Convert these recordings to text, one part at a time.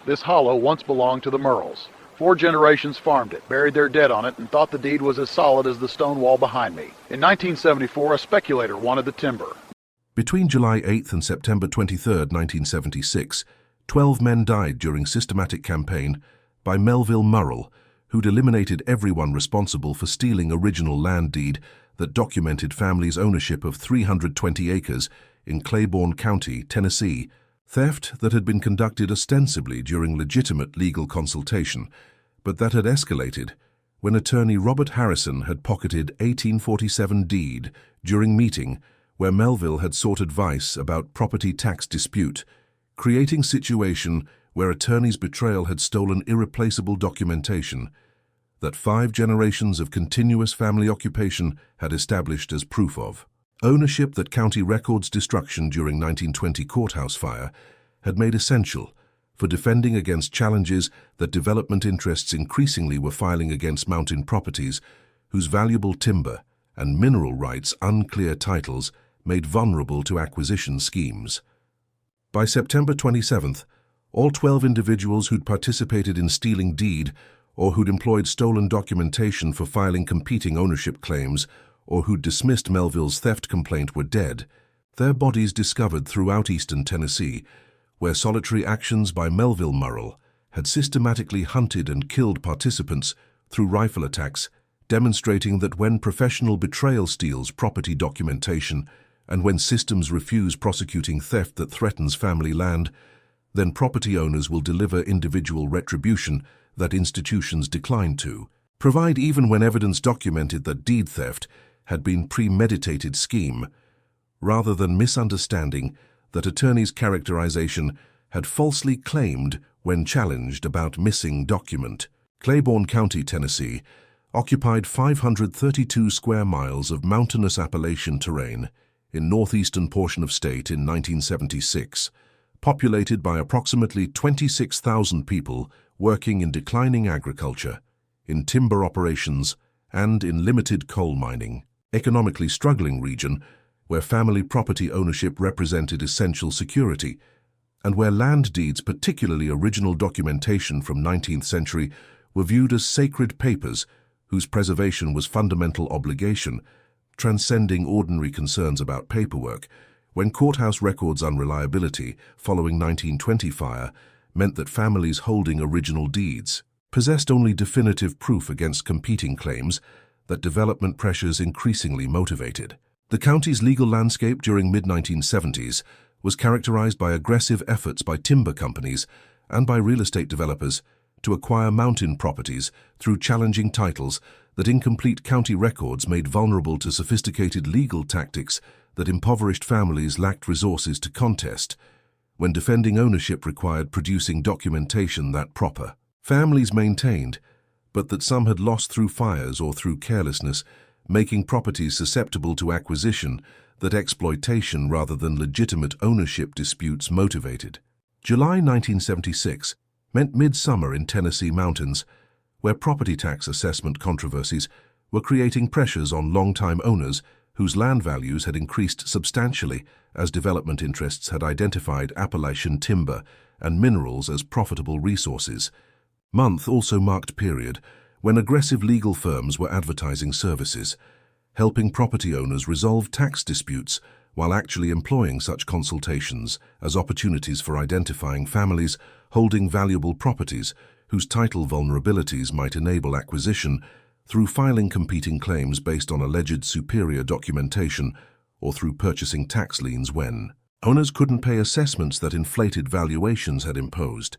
This hollow once belonged to the Murrells. 4 generations farmed it, buried their dead on it, and thought the deed was as solid as the stone wall behind me. In 1974, a speculator wanted the timber. Between July 8th and September 23, 1976, 12 men died during systematic campaign by Melville Murrell, who'd eliminated everyone responsible for stealing original land deed that documented families' ownership of 320 acres in Claiborne County, Tennessee, theft that had been conducted ostensibly during legitimate legal consultation, but that had escalated when attorney Robert Harrison had pocketed 1847 deed during meeting where Melville had sought advice about property tax dispute, creating situation where attorney's betrayal had stolen irreplaceable documentation that 5 generations of continuous family occupation had established as proof of. Ownership that county records destruction during 1920 courthouse fire had made essential for defending against challenges that development interests increasingly were filing against mountain properties whose valuable timber and mineral rights unclear titles made vulnerable to acquisition schemes. By September 27th, all 12 individuals who'd participated in stealing deed or who'd employed stolen documentation for filing competing ownership claims or who'd dismissed Melville's theft complaint were dead, their bodies discovered throughout eastern Tennessee, where solitary actions by Melville Murrell had systematically hunted and killed participants through rifle attacks, demonstrating that when professional betrayal steals property documentation and when systems refuse prosecuting theft that threatens family land, then property owners will deliver individual retribution that institutions decline to provide, even when evidence documented that deed theft had been premeditated scheme, rather than misunderstanding that attorney's characterization had falsely claimed when challenged about missing document. Claiborne County, Tennessee, occupied 532 square miles of mountainous Appalachian terrain in northeastern portion of state in 1976, populated by approximately 26,000 people working in declining agriculture, in timber operations, and in limited coal mining. Economically struggling region where family property ownership represented essential security, and where land deeds, particularly original documentation from 19th century, were viewed as sacred papers whose preservation was fundamental obligation, transcending ordinary concerns about paperwork, when courthouse records unreliability following 1920 fire meant that families holding original deeds possessed only definitive proof against competing claims that development pressures increasingly motivated. The county's legal landscape during mid-1970s was characterized by aggressive efforts by timber companies and by real estate developers to acquire mountain properties through challenging titles that incomplete county records made vulnerable to sophisticated legal tactics that impoverished families lacked resources to contest, when defending ownership required producing documentation that proper families maintained, but that some had lost through fires or through carelessness, making properties susceptible to acquisition that exploitation rather than legitimate ownership disputes motivated. July 1976 meant midsummer in Tennessee mountains, where property tax assessment controversies were creating pressures on long-time owners whose land values had increased substantially as development interests had identified Appalachian timber and minerals as profitable resources. Month also marked period when aggressive legal firms were advertising services, helping property owners resolve tax disputes while actually employing such consultations as opportunities for identifying families holding valuable properties whose title vulnerabilities might enable acquisition through filing competing claims based on alleged superior documentation or through purchasing tax liens when owners couldn't pay assessments that inflated valuations had imposed.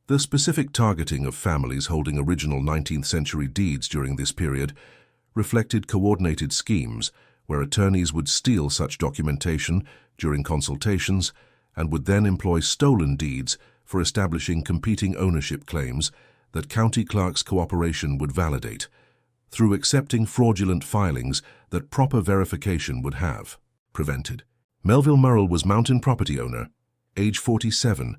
The specific targeting of families holding original 19th century deeds during this period reflected coordinated schemes where attorneys would steal such documentation during consultations and would then employ stolen deeds for establishing competing ownership claims that county clerks' cooperation would validate, through accepting fraudulent filings that proper verification would have prevented. Melville Murrell was mountain property owner, age 47,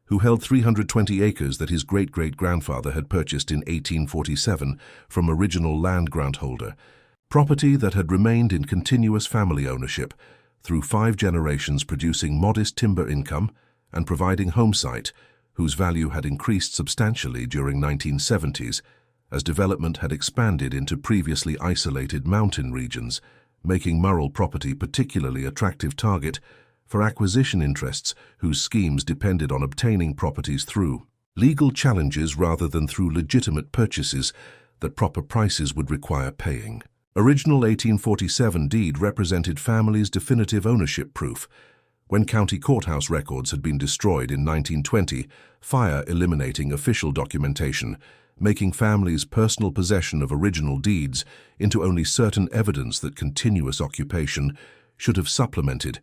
who held 320 acres that his great-great-grandfather had purchased in 1847 from original land grant holder, property that had remained in continuous family ownership through 5 generations, producing modest timber income and providing home site whose value had increased substantially during 1970s as development had expanded into previously isolated mountain regions, making Murrell property particularly attractive target for acquisition interests whose schemes depended on obtaining properties through legal challenges rather than through legitimate purchases that proper prices would require paying. Original 1847 deed represented families' definitive ownership proof. When county courthouse records had been destroyed in 1920, fire eliminating official documentation, making families' personal possession of original deeds into only certain evidence that continuous occupation should have supplemented,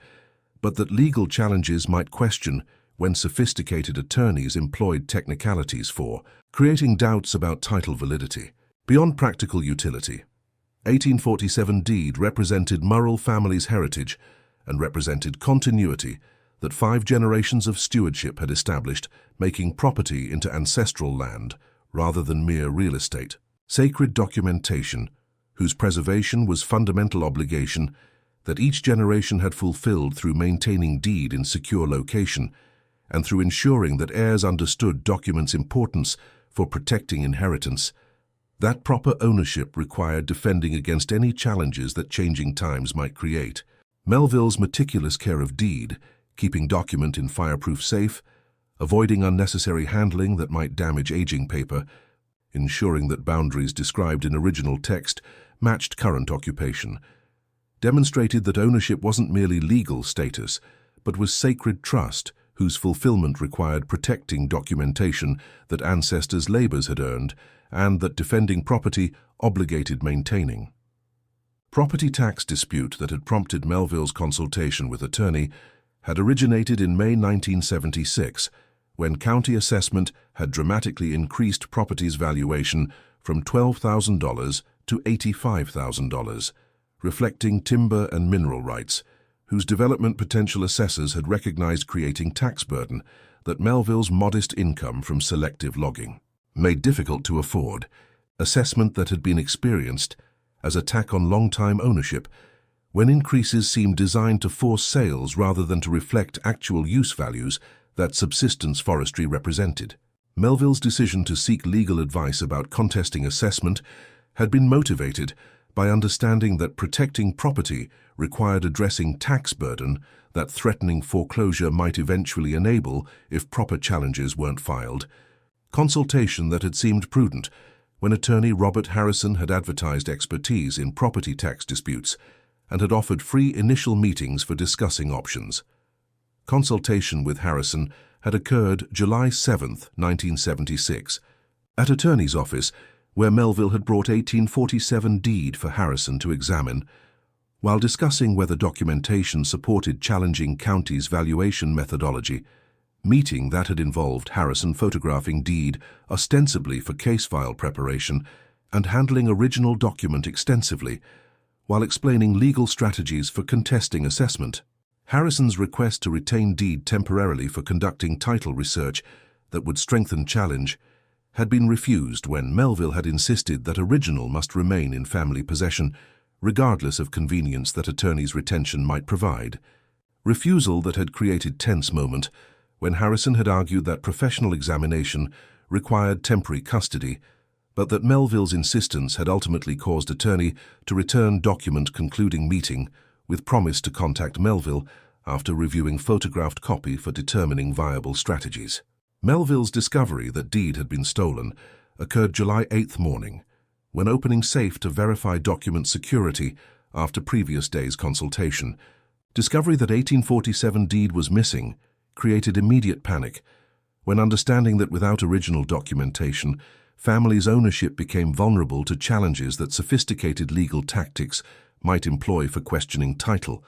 but that legal challenges might question when sophisticated attorneys employed technicalities for, creating doubts about title validity. Beyond practical utility, 1847 deed represented Murrell family's heritage and represented continuity that 5 generations of stewardship had established, making property into ancestral land rather than mere real estate. Sacred documentation, whose preservation was fundamental obligation that each generation had fulfilled through maintaining deed in secure location and through ensuring that heirs understood documents' importance for protecting inheritance. That proper ownership required defending against any challenges that changing times might create. Melville's meticulous care of deed, keeping document in fireproof safe, avoiding unnecessary handling that might damage aging paper, ensuring that boundaries described in original text matched current occupation, demonstrated that ownership wasn't merely legal status, but was sacred trust whose fulfillment required protecting documentation that ancestors' labors had earned and that defending property obligated maintaining. Property tax dispute that had prompted Melville's consultation with attorney had originated in May 1976, when county assessment had dramatically increased property's valuation from $12,000 to $85,000, reflecting timber and mineral rights, whose development potential assessors had recognized creating tax burden that Melville's modest income from selective logging made difficult to afford, assessment that had been experienced as a tack on long-time ownership, when increases seemed designed to force sales rather than to reflect actual use values that subsistence forestry represented. Melville's decision to seek legal advice about contesting assessment had been motivated by understanding that protecting property required addressing tax burden that threatening foreclosure might eventually enable if proper challenges weren't filed. Consultation that had seemed prudent when attorney Robert Harrison had advertised expertise in property tax disputes and had offered free initial meetings for discussing options. Consultation with Harrison had occurred July 7, 1976, at attorney's office where Melville had brought 1847 deed for Harrison to examine. While discussing whether documentation supported challenging county's valuation methodology, meeting that had involved Harrison photographing deed ostensibly for case file preparation and handling original document extensively, while explaining legal strategies for contesting assessment. Harrison's request to retain deed temporarily for conducting title research that would strengthen challenge had been refused when Melville had insisted that original must remain in family possession, regardless of convenience that attorney's retention might provide. Refusal that had created tense moment when Harrison had argued that professional examination required temporary custody, but that Melville's insistence had ultimately caused attorney to return document concluding meeting with promise to contact Melville after reviewing photographed copy for determining viable strategies. Melville's discovery that deed had been stolen occurred July 8th morning, when opening safe to verify document security after previous day's consultation. Discovery that 1847 deed was missing created immediate panic, when understanding that without original documentation, families' ownership became vulnerable to challenges that sophisticated legal tactics might employ for questioning title,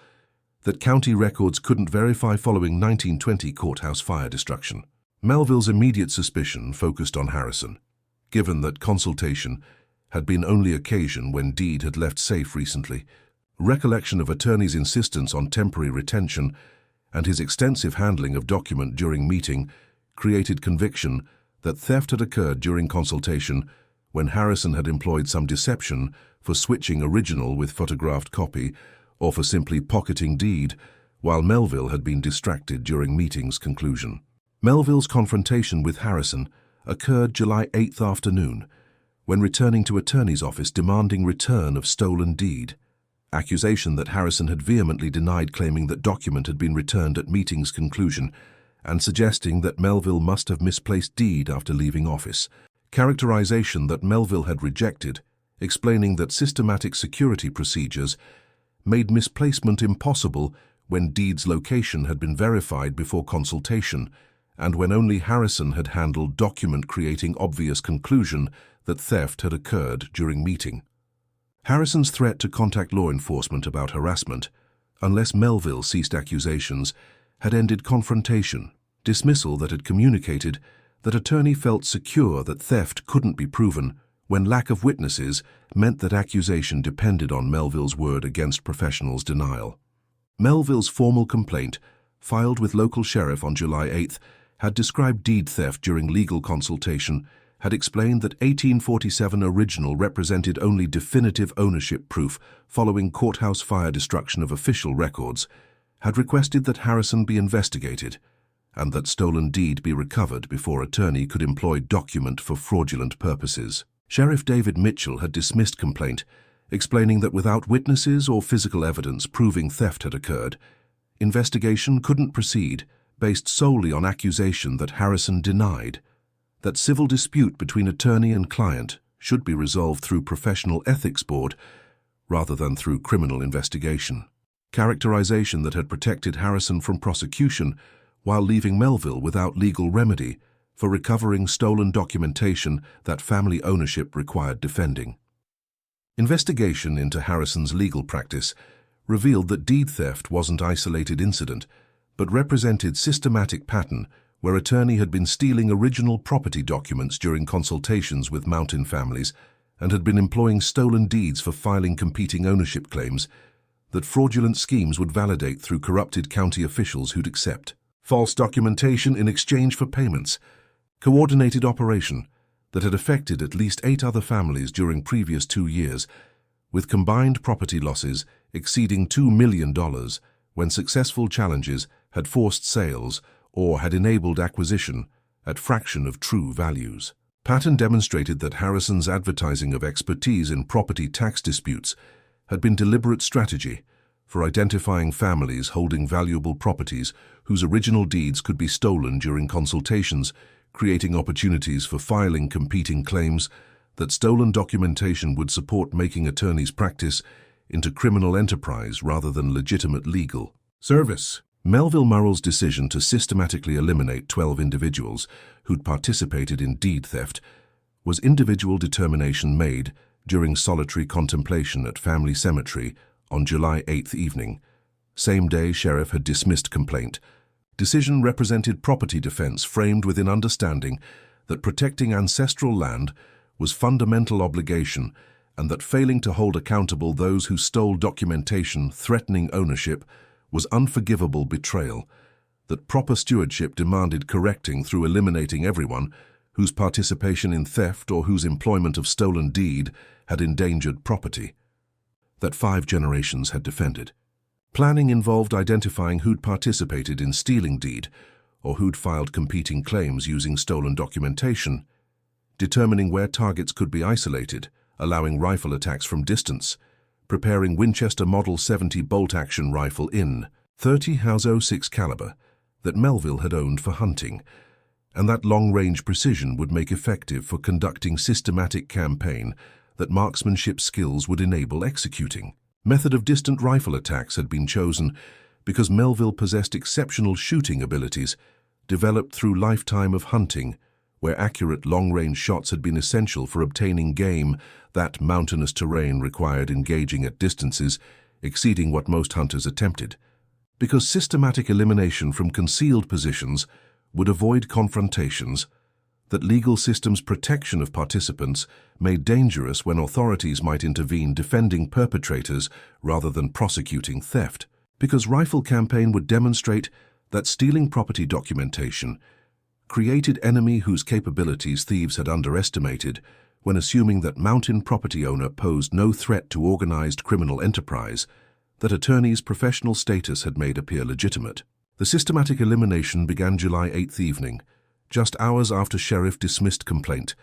that county records couldn't verify following 1920 courthouse fire destruction. Melville's immediate suspicion focused on Harrison, given that consultation had been only occasion when deed had left safe recently. Recollection of attorney's insistence on temporary retention and his extensive handling of document during meeting created conviction that theft had occurred during consultation when Harrison had employed some deception for switching original with photographed copy or for simply pocketing deed, while Melville had been distracted during meeting's conclusion. Melville's confrontation with Harrison occurred July 8th afternoon, when returning to attorney's office demanding return of stolen deed. Accusation that Harrison had vehemently denied, claiming that document had been returned at meeting's conclusion, and suggesting that Melville must have misplaced deed after leaving office. Characterization that Melville had rejected, explaining that systematic security procedures made misplacement impossible when deed's location had been verified before consultation, and when only Harrison had handled document, creating obvious conclusion that theft had occurred during meeting. Harrison's threat to contact law enforcement about harassment, unless Melville ceased accusations, had ended confrontation. Dismissal that had communicated that attorney felt secure that theft couldn't be proven when lack of witnesses meant that accusation depended on Melville's word against professionals' denial. Melville's formal complaint, filed with local sheriff on July 8th, had described deed theft during legal consultation, had explained that 1847 original represented only definitive ownership proof following courthouse fire destruction of official records, had requested that Harrison be investigated, and that stolen deed be recovered before attorney could employ document for fraudulent purposes. Sheriff David Mitchell had dismissed complaint, explaining that without witnesses or physical evidence proving theft had occurred, investigation couldn't proceed based solely on accusation that Harrison denied, that civil dispute between attorney and client should be resolved through professional ethics board rather than through criminal investigation. Characterization that had protected Harrison from prosecution while leaving Melville without legal remedy for recovering stolen documentation that family ownership required defending. Investigation into Harrison's legal practice revealed that deed theft wasn't an isolated incident, but represented systematic pattern where attorney had been stealing original property documents during consultations with mountain families and had been employing stolen deeds for filing competing ownership claims that fraudulent schemes would validate through corrupted county officials who'd accept. False documentation in exchange for payments. Coordinated operation that had affected at least 8 other families during previous 2 years, with combined property losses exceeding $2 million when successful challenges had forced sales or had enabled acquisition at fraction of true values. Pattern demonstrated that Harrison's advertising of expertise in property tax disputes had been deliberate strategy for identifying families holding valuable properties whose original deeds could be stolen during consultations, creating opportunities for filing competing claims that stolen documentation would support, making attorneys' practice into criminal enterprise rather than legitimate legal service. Melville Murrell's decision to systematically eliminate 12 individuals who'd participated in deed theft was individual determination made during solitary contemplation at family cemetery on July 8th evening. Same day sheriff had dismissed complaint. Decision represented property defense framed within understanding that protecting ancestral land was fundamental obligation and that failing to hold accountable those who stole documentation threatening ownership was unforgivable betrayal, that proper stewardship demanded correcting through eliminating everyone whose participation in theft or whose employment of stolen deed had endangered property that 5 generations had defended. Planning involved identifying who'd participated in stealing deed or who'd filed competing claims using stolen documentation, determining where targets could be isolated, allowing rifle attacks from distance, preparing Winchester Model 70 bolt-action rifle in .30 Hauser 06 caliber that Melville had owned for hunting, and that long-range precision would make effective for conducting systematic campaign that marksmanship skills would enable executing. Method of distant rifle attacks had been chosen because Melville possessed exceptional shooting abilities developed through lifetime of hunting, where accurate long-range shots had been essential for obtaining game that mountainous terrain required engaging at distances exceeding what most hunters attempted. Because systematic elimination from concealed positions would avoid confrontations, that legal systems' protection of participants made dangerous when authorities might intervene defending perpetrators rather than prosecuting theft. Because rifle campaign would demonstrate that stealing property documentation created enemy whose capabilities thieves had underestimated when assuming that mountain property owner posed no threat to organized criminal enterprise, that attorney's professional status had made appear legitimate. The systematic elimination began July 8th evening, just hours after sheriff dismissed complaint,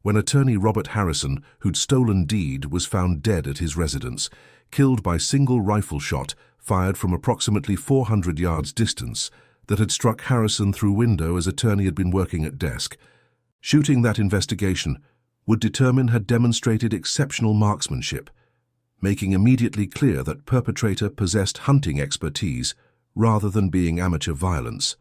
when attorney Robert Harrison, who'd stolen deed, was found dead at his residence, killed by single rifle shot fired from approximately 400 yards distance that had struck Harrison through window as attorney had been working at desk. Shooting that investigation would determine had demonstrated exceptional marksmanship, making immediately clear that perpetrator possessed hunting expertise rather than being amateur violence.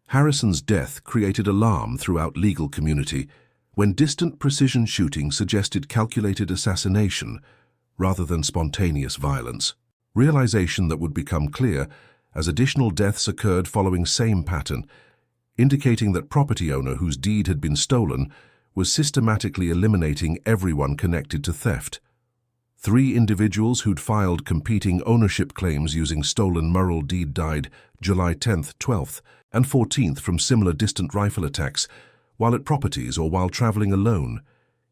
Harrison's death created alarm throughout legal community when distant precision shooting suggested calculated assassination rather than spontaneous violence. Realization that would become clear as additional deaths occurred following same pattern, indicating that property owner whose deed had been stolen was systematically eliminating everyone connected to theft. 3 individuals who'd filed competing ownership claims using stolen Murrell deed died July 10th, 12th, and 14th from similar distant rifle attacks while at properties or while traveling alone.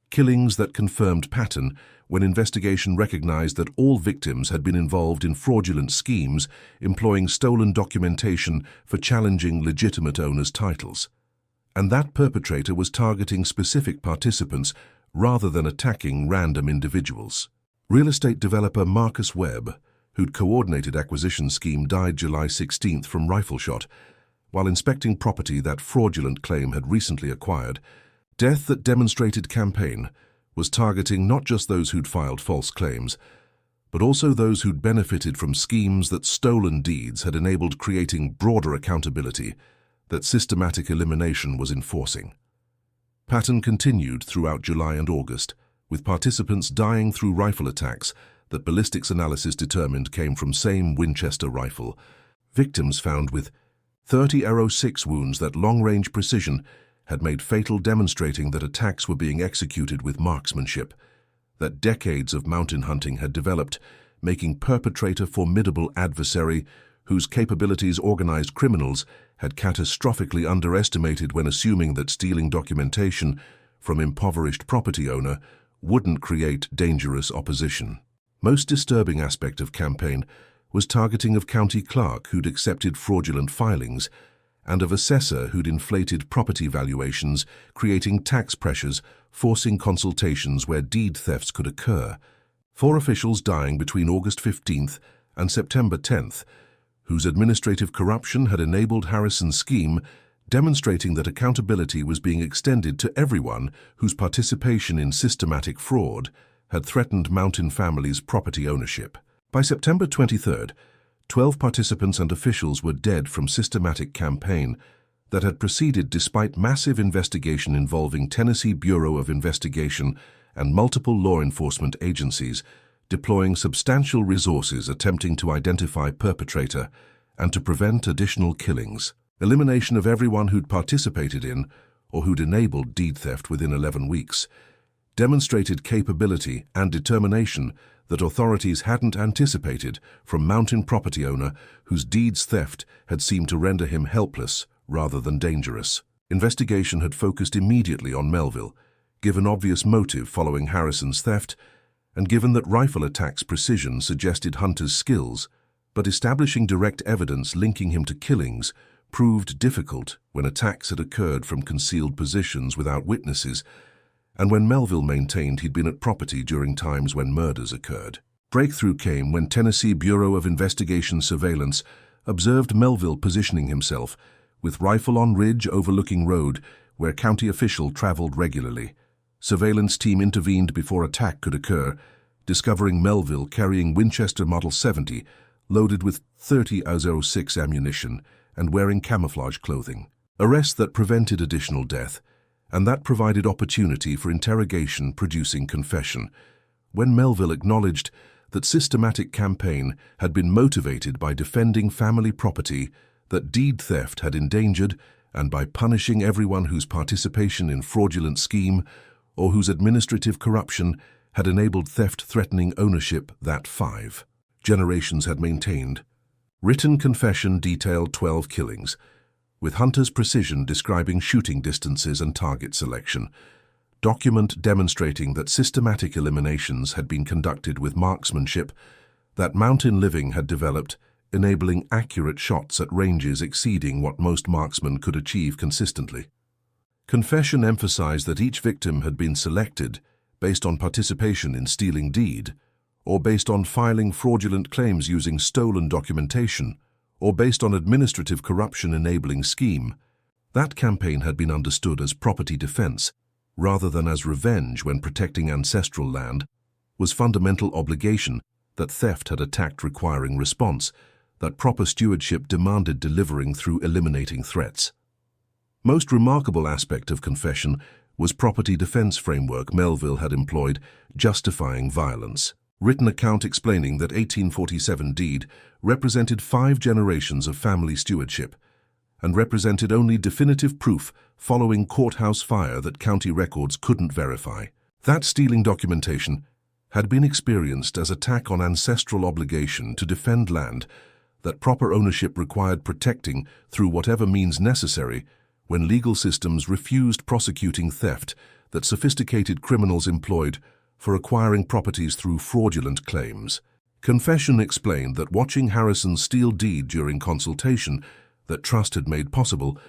Killings that confirmed pattern when investigation recognized that all victims had been involved in fraudulent schemes employing stolen documentation for challenging legitimate owners' titles. And that perpetrator was targeting specific participants rather than attacking random individuals. Real estate developer Marcus Webb, who'd coordinated acquisition scheme, died July 16th from rifle shot while inspecting property that fraudulent claim had recently acquired. Death that demonstrated campaign was targeting not just those who'd filed false claims, but also those who'd benefited from schemes that stolen deeds had enabled, creating broader accountability that systematic elimination was enforcing. Pattern continued throughout July and August, with participants dying through rifle attacks that ballistics analysis determined came from same Winchester rifle. Victims found with 30 .06 wounds that long-range precision had made fatal, demonstrating that attacks were being executed with marksmanship that decades of mountain hunting had developed, making perpetrator formidable adversary whose capabilities organized criminals had catastrophically underestimated when assuming that stealing documentation from impoverished property owner wouldn't create dangerous opposition. Most disturbing aspect of campaign was targeting of county clerk who'd accepted fraudulent filings and of assessor who'd inflated property valuations, creating tax pressures, forcing consultations where deed thefts could occur. 4 officials dying between August 15th and September 10th, whose administrative corruption had enabled Harrison's scheme, demonstrating that accountability was being extended to everyone whose participation in systematic fraud had threatened mountain families' property ownership. By September 23rd, 12 participants and officials were dead from systematic campaign that had proceeded despite massive investigation involving Tennessee Bureau of Investigation and multiple law enforcement agencies, deploying substantial resources attempting to identify perpetrator and to prevent additional killings. Elimination of everyone who'd participated in or who'd enabled deed theft within 11 weeks demonstrated capability and determination that authorities hadn't anticipated from mountain property owner whose deeds theft had seemed to render him helpless rather than dangerous. Investigation had focused immediately on Melville, given obvious motive following Harrison's theft, and given that rifle attacks' precision suggested Hunter's skills, but establishing direct evidence linking him to killings proved difficult when attacks had occurred from concealed positions without witnesses, and when Melville maintained he'd been at property during times when murders occurred. Breakthrough came when Tennessee Bureau of Investigation surveillance observed Melville positioning himself with rifle on ridge overlooking road where county official traveled regularly. Surveillance team intervened before attack could occur, discovering Melville carrying Winchester Model 70 loaded with 30 .06 ammunition and wearing camouflage clothing. Arrest that prevented additional death, and that provided opportunity for interrogation producing confession. When Melville acknowledged that systematic campaign had been motivated by defending family property that deed theft had endangered and by punishing everyone whose participation in fraudulent scheme or whose administrative corruption had enabled theft threatening ownership that 5 generations had maintained. Written confession detailed 12 killings, with Hunter's precision describing shooting distances and target selection. Document demonstrating that systematic eliminations had been conducted with marksmanship, that mountain living had developed enabling accurate shots at ranges exceeding what most marksmen could achieve consistently. Confession emphasized that each victim had been selected based on participation in stealing deed, or based on filing fraudulent claims using stolen documentation, or based on administrative corruption enabling scheme. That campaign had been understood as property defense, rather than as revenge when protecting ancestral land, was fundamental obligation that theft had attacked requiring response, that proper stewardship demanded delivering through eliminating threats. Most remarkable aspect of confession was property defense framework Melville had employed, justifying violence. Written account explaining that 1847 deed represented 5 generations of family stewardship and represented only definitive proof following courthouse fire that county records couldn't verify. That stealing documentation had been experienced as attack on ancestral obligation to defend land that proper ownership required protecting through whatever means necessary when legal systems refused prosecuting theft that sophisticated criminals employed for acquiring properties through fraudulent claims. Confession explained that watching Harrison steal deed during consultation that trust had made possible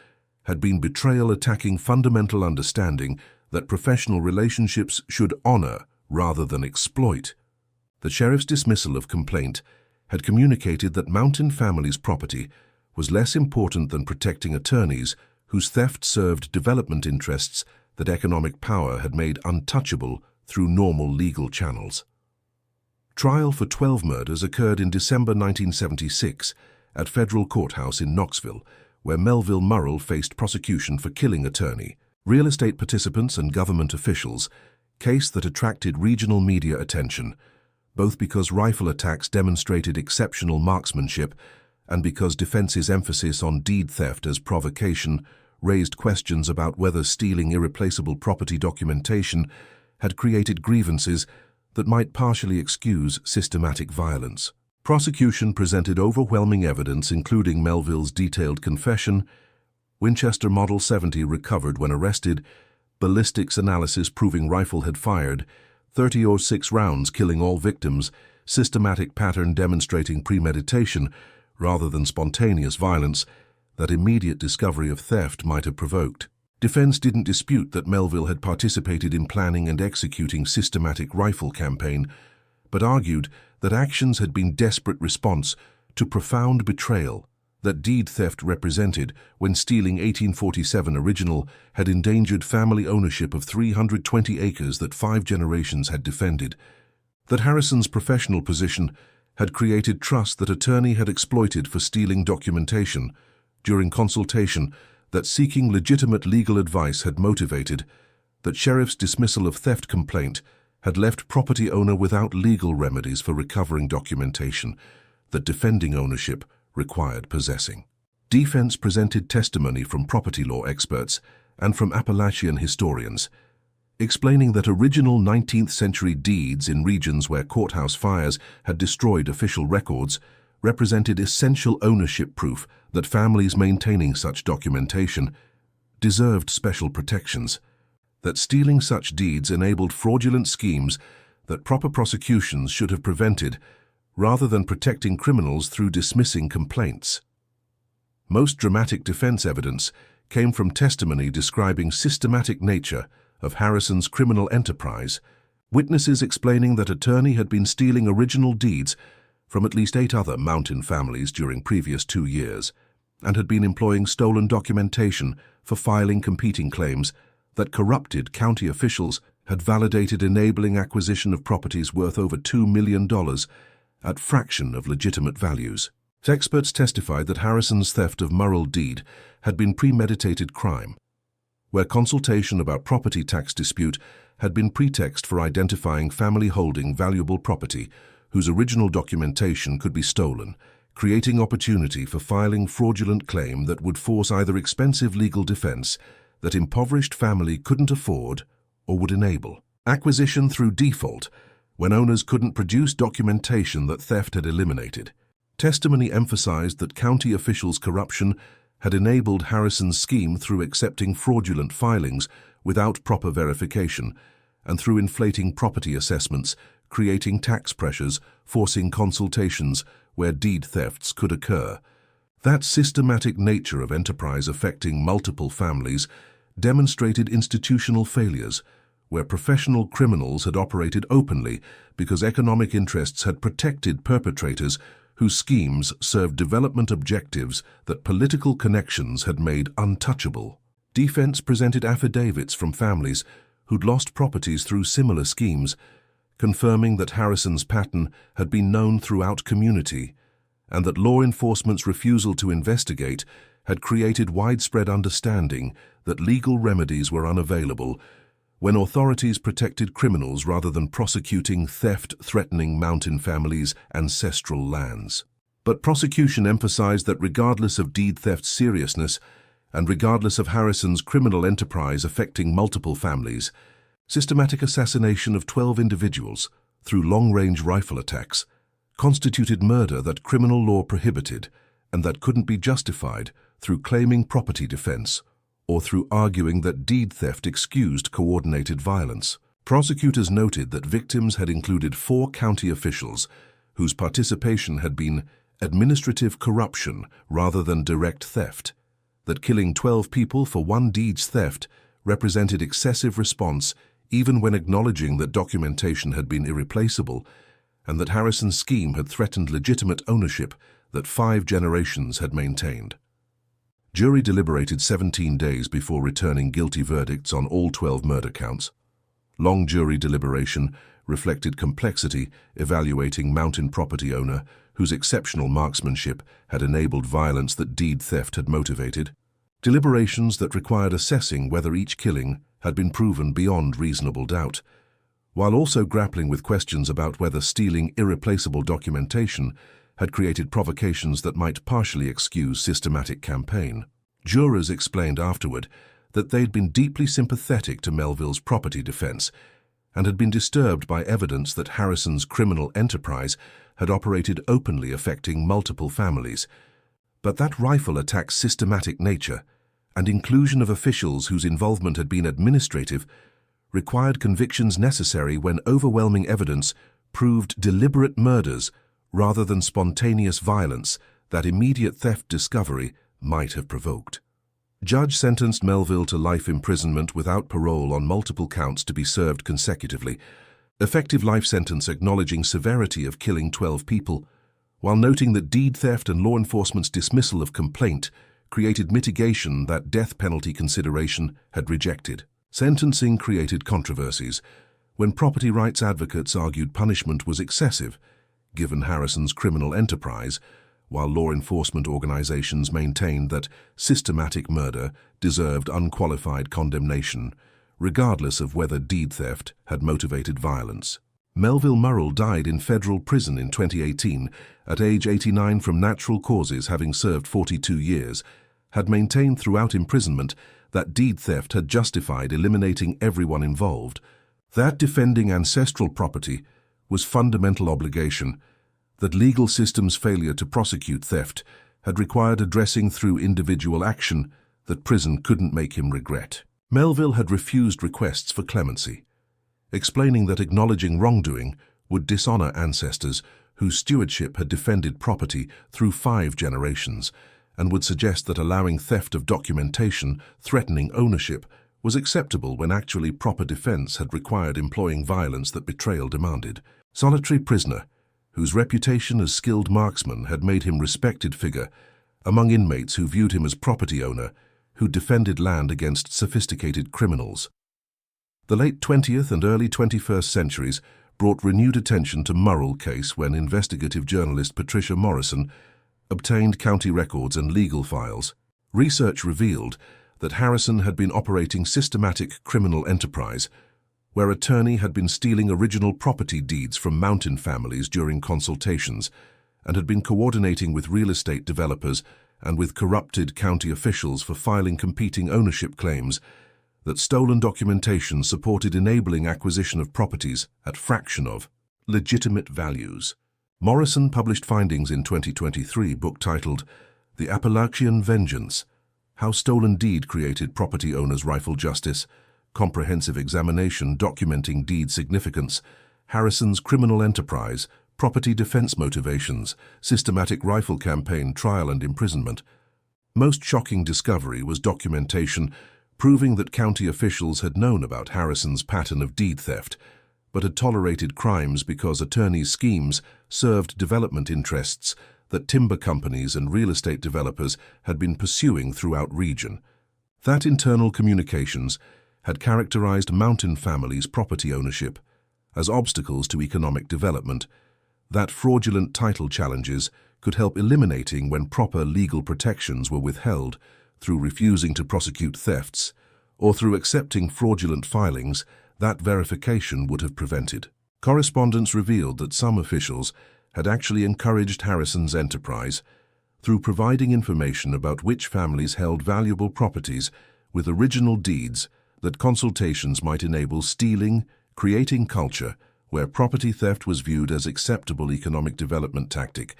had been betrayal attacking fundamental understanding that professional relationships should honor rather than exploit. The sheriff's dismissal of complaint had communicated that Mountain family's property was less important than protecting attorneys whose theft served development interests that economic power had made untouchable through normal legal channels. Trial for 12 murders occurred in December 1976 at Federal Courthouse in Knoxville, where Melville Murrell faced prosecution for killing attorney. Real estate participants and government officials, case that attracted regional media attention, both because rifle attacks demonstrated exceptional marksmanship and because defense's emphasis on deed theft as provocation raised questions about whether stealing irreplaceable property documentation had created grievances that might partially excuse systematic violence. Prosecution presented overwhelming evidence including Melville's detailed confession, Winchester Model 70 recovered when arrested, ballistics analysis proving rifle had fired, 30-06 rounds killing all victims, systematic pattern demonstrating premeditation rather than spontaneous violence that immediate discovery of theft might have provoked. Defense didn't dispute that Melville had participated in planning and executing systematic rifle campaign, but argued that actions had been desperate response to profound betrayal that deed theft represented when stealing 1847 original had endangered family ownership of 320 acres that 5 generations had defended, that Harrison's professional position had created trust that attorney had exploited for stealing documentation during consultation, that seeking legitimate legal advice had motivated, that sheriff's dismissal of theft complaint had left property owner without legal remedies for recovering documentation, that defending ownership required possessing. Defense presented testimony from property law experts and from Appalachian historians, explaining that original 19th century deeds in regions where courthouse fires had destroyed official records represented essential ownership proof that families maintaining such documentation deserved special protections, that stealing such deeds enabled fraudulent schemes that proper prosecutions should have prevented, rather than protecting criminals through dismissing complaints. Most dramatic defense evidence came from testimony describing systematic nature of Harrison's criminal enterprise, witnesses explaining that attorney had been stealing original deeds from at least 8 other Mountain families during previous 2 years, and had been employing stolen documentation for filing competing claims that corrupted county officials had validated enabling acquisition of properties worth over $2 million at fraction of legitimate values. Experts testified that Harrison's theft of Murrell deed had been premeditated crime, where consultation about property tax dispute had been pretext for identifying family holding valuable property whose original documentation could be stolen, creating opportunity for filing fraudulent claim that would force either expensive legal defense that impoverished family couldn't afford or would enable. Acquisition through default, when owners couldn't produce documentation that theft had eliminated. Testimony emphasized that county officials' corruption had enabled Harrison's scheme through accepting fraudulent filings without proper verification and through inflating property assessments, creating tax pressures, forcing consultations where deed thefts could occur. That systematic nature of enterprise affecting multiple families demonstrated institutional failures, where professional criminals had operated openly because economic interests had protected perpetrators whose schemes served development objectives that political connections had made untouchable. Defense presented affidavits from families who'd lost properties through similar schemes, confirming that Harrison's pattern had been known throughout community, and that law enforcement's refusal to investigate had created widespread understanding that legal remedies were unavailable when authorities protected criminals rather than prosecuting theft threatening mountain families' ancestral lands. But prosecution emphasized that regardless of deed theft's seriousness and regardless of Harrison's criminal enterprise affecting multiple families, systematic assassination of 12 individuals through long-range rifle attacks constituted murder that criminal law prohibited and that couldn't be justified through claiming property defense or through arguing that deed theft excused coordinated violence. Prosecutors noted that victims had included 4 county officials whose participation had been administrative corruption rather than direct theft, that killing 12 people for one deed's theft represented excessive response even when acknowledging that documentation had been irreplaceable, and that Harrison's scheme had threatened legitimate ownership that 5 generations had maintained. Jury deliberated 17 days before returning guilty verdicts on all 12 murder counts. Long jury deliberation reflected complexity evaluating mountain property owner whose exceptional marksmanship had enabled violence that deed theft had motivated, deliberations that required assessing whether each killing had been proven beyond reasonable doubt, while also grappling with questions about whether stealing irreplaceable documentation had created provocations that might partially excuse systematic campaign. Jurors explained afterward that they'd been deeply sympathetic to Melville's property defense and had been disturbed by evidence that Harrison's criminal enterprise had operated openly affecting multiple families, but that rifle attack's systematic nature and inclusion of officials whose involvement had been administrative required convictions necessary when overwhelming evidence proved deliberate murders rather than spontaneous violence that immediate theft discovery might have provoked. Judge sentenced Melville to life imprisonment without parole on multiple counts to be served consecutively, effective life sentence acknowledging severity of killing 12 people, while noting that deed theft and law enforcement's dismissal of complaint created mitigation that death penalty consideration had rejected. Sentencing created controversies when property rights advocates argued punishment was excessive, given Harrison's criminal enterprise, while law enforcement organizations maintained that systematic murder deserved unqualified condemnation, regardless of whether deed theft had motivated violence. Melville Murrell died in federal prison in 2018 at age 89 from natural causes, having served 42 years, had maintained throughout imprisonment that deed theft had justified eliminating everyone involved, that defending ancestral property was fundamental obligation, that legal systems' failure to prosecute theft had required addressing through individual action that prison couldn't make him regret. Melville had refused requests for clemency, explaining that acknowledging wrongdoing would dishonor ancestors whose stewardship had defended property through 5 generations, and would suggest that allowing theft of documentation threatening ownership was acceptable when actually proper defense had required employing violence that betrayal demanded. Solitary prisoner, whose reputation as skilled marksman had made him respected figure among inmates who viewed him as property owner who defended land against sophisticated criminals. The late 20th and early 21st centuries brought renewed attention to Murrell case when investigative journalist Patricia Morrison obtained county records and legal files. Research revealed that Harrison had been operating systematic criminal enterprise where attorney had been stealing original property deeds from mountain families during consultations and had been coordinating with real estate developers and with corrupted county officials for filing competing ownership claims, that stolen documentation supported enabling acquisition of properties at fraction of legitimate values. Morrison published findings in 2023 book titled The Appalachian Vengeance, How Stolen Deed Created Property Owners' Rifle Justice, Comprehensive Examination Documenting Deed Significance, Harrison's Criminal Enterprise, property defense motivations, systematic rifle campaign trial and imprisonment. Most shocking discovery was documentation proving that county officials had known about Harrison's pattern of deed theft, but had tolerated crimes because attorneys' schemes served development interests that timber companies and real estate developers had been pursuing throughout region. That internal communications had characterized mountain families' property ownership as obstacles to economic development, that fraudulent title challenges could help eliminating when proper legal protections were withheld through refusing to prosecute thefts, or through accepting fraudulent filings that verification would have prevented. Correspondence revealed that some officials had actually encouraged Harrison's enterprise through providing information about which families held valuable properties with original deeds that consultations might enable stealing, creating culture where property theft was viewed as acceptable economic development tactic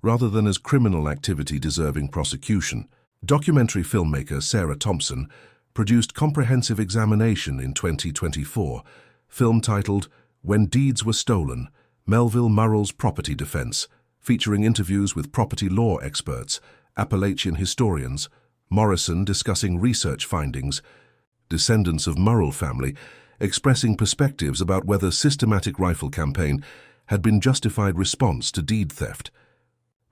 rather than as criminal activity deserving prosecution. Documentary filmmaker Sarah Thompson produced comprehensive examination in 2024, film titled When Deeds Were Stolen, Melville Murrell's Property Defense, featuring interviews with property law experts, Appalachian historians, Morrison discussing research findings, descendants of Murrell family expressing perspectives about whether systematic rifle campaign had been justified response to deed theft.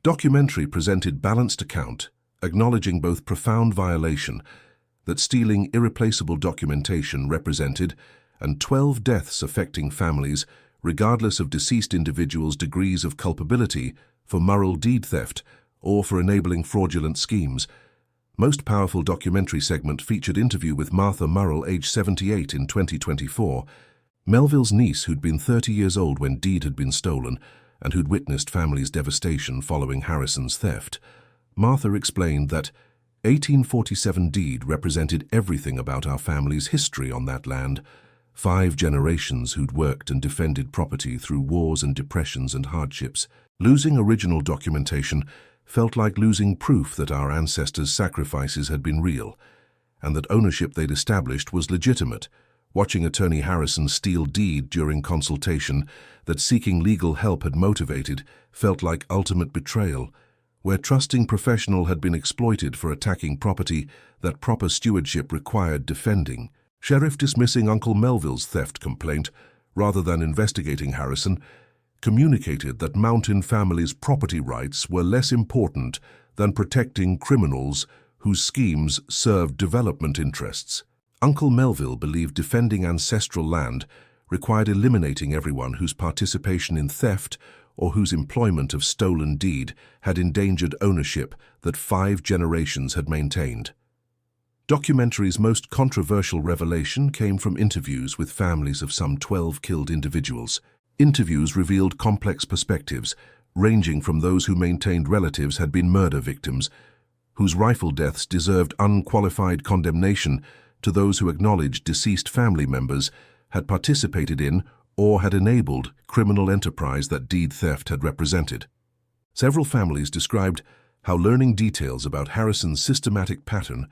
Documentary presented balanced account, acknowledging both profound violation that stealing irreplaceable documentation represented and 12 deaths affecting families regardless of deceased individuals' degrees of culpability for Murrell deed theft or for enabling fraudulent schemes. Most powerful documentary segment featured interview with Martha Murrell, age 78 in 2024, Melville's niece who'd been 30 years old when deed had been stolen and who'd witnessed family's devastation following Harrison's theft. Martha explained that 1847 deed represented everything about our family's history on that land. 5 generations who'd worked and defended property through wars and depressions and hardships. Losing original documentation felt like losing proof that our ancestors' sacrifices had been real, and that ownership they'd established was legitimate. Watching attorney Harrison steal deed during consultation that seeking legal help had motivated felt like ultimate betrayal, where trusting professional had been exploited for attacking property that proper stewardship required defending. Sheriff dismissing Uncle Melville's theft complaint rather than investigating Harrison communicated that mountain families' property rights were less important than protecting criminals whose schemes served development interests. Uncle Melville believed defending ancestral land required eliminating everyone whose participation in theft or whose employment of stolen deed had endangered ownership that 5 generations had maintained. Documentary's most controversial revelation came from interviews with families of some 12 killed individuals. Interviews revealed complex perspectives, ranging from those who maintained relatives had been murder victims, whose rifle deaths deserved unqualified condemnation, to those who acknowledged deceased family members had participated in or had enabled criminal enterprise that deed theft had represented. Several families described how learning details about Harrison's systematic pattern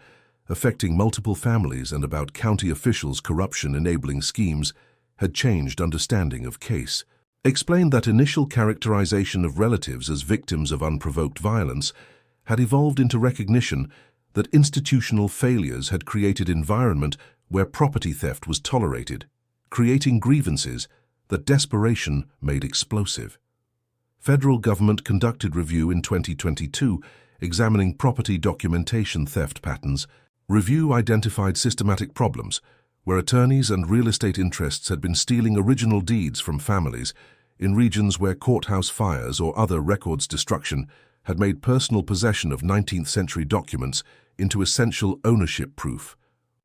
affecting multiple families and about county officials' corruption-enabling schemes had changed understanding of case. Explained that initial characterization of relatives as victims of unprovoked violence had evolved into recognition that institutional failures had created environment where property theft was tolerated, creating grievances that desperation made explosive. Federal government conducted review in 2022 examining property documentation theft patterns. Review identified systematic problems where attorneys and real estate interests had been stealing original deeds from families in regions where courthouse fires or other records destruction had made personal possession of 19th century documents into essential ownership proof.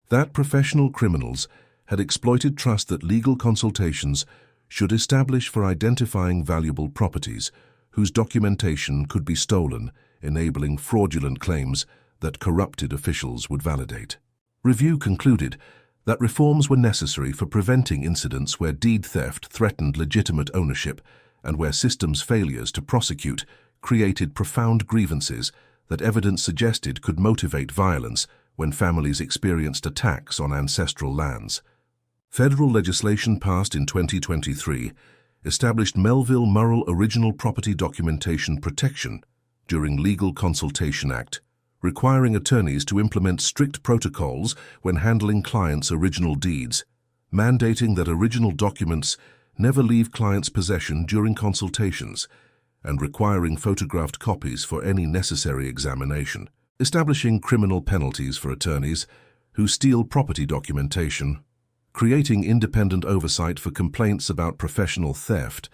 That professional criminals had exploited trust that legal consultations should establish for identifying valuable properties whose documentation could be stolen, enabling fraudulent claims that corrupted officials would validate. Review concluded that reforms were necessary for preventing incidents where deed theft threatened legitimate ownership and where systems' failures to prosecute created profound grievances that evidence suggested could motivate violence when families experienced attacks on ancestral lands. Federal legislation passed in 2023 established Melville Murrell Original Property Documentation Protection during Legal Consultation Act, requiring attorneys to implement strict protocols when handling clients' original deeds, mandating that original documents never leave clients' possession during consultations, and requiring photographed copies for any necessary examination, establishing criminal penalties for attorneys who steal property documentation, creating independent oversight for complaints about professional theft,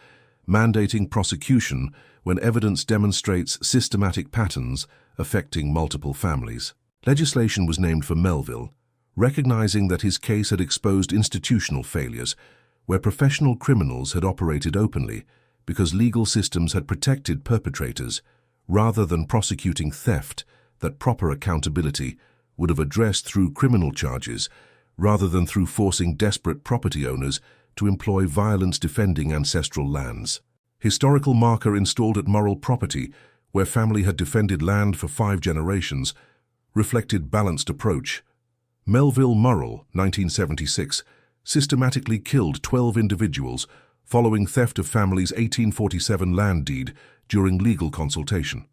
mandating prosecution when evidence demonstrates systematic patterns affecting multiple families. Legislation was named for Melville, recognizing that his case had exposed institutional failures where professional criminals had operated openly because legal systems had protected perpetrators rather than prosecuting theft that proper accountability would have addressed through criminal charges rather than through forcing desperate property owners to employ violence defending ancestral lands. Historical marker installed at Murrell property, where family had defended land for 5 generations, reflected balanced approach. Melville Murrell, 1976, systematically killed 12 individuals following theft of family's 1847 land deed during legal consultation.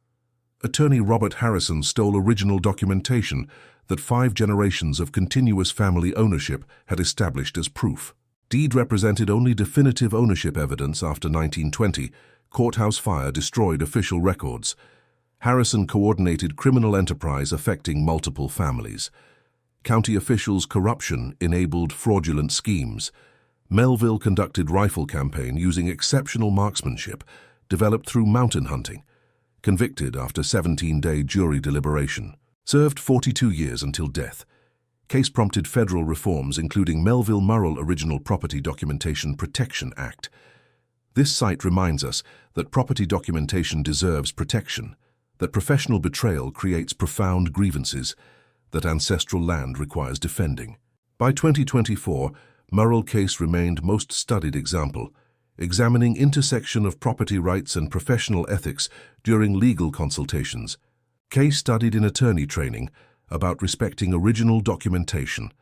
Attorney Robert Harrison stole original documentation that 5 generations of continuous family ownership had established as proof. Deed represented only definitive ownership evidence after 1920. Courthouse fire destroyed official records. Harrison coordinated criminal enterprise affecting multiple families. County officials' corruption enabled fraudulent schemes. Melville conducted rifle campaign using exceptional marksmanship, developed through mountain hunting. Convicted after 17-day jury deliberation. Served 42 years until death. Case prompted federal reforms including Melville Murrell Original Property Documentation Protection Act. This site reminds us that property documentation deserves protection, that professional betrayal creates profound grievances, that ancestral land requires defending. By 2024, Murrell case remained most studied example, examining intersection of property rights and professional ethics during legal consultations. Case studied in attorney training about respecting original documentation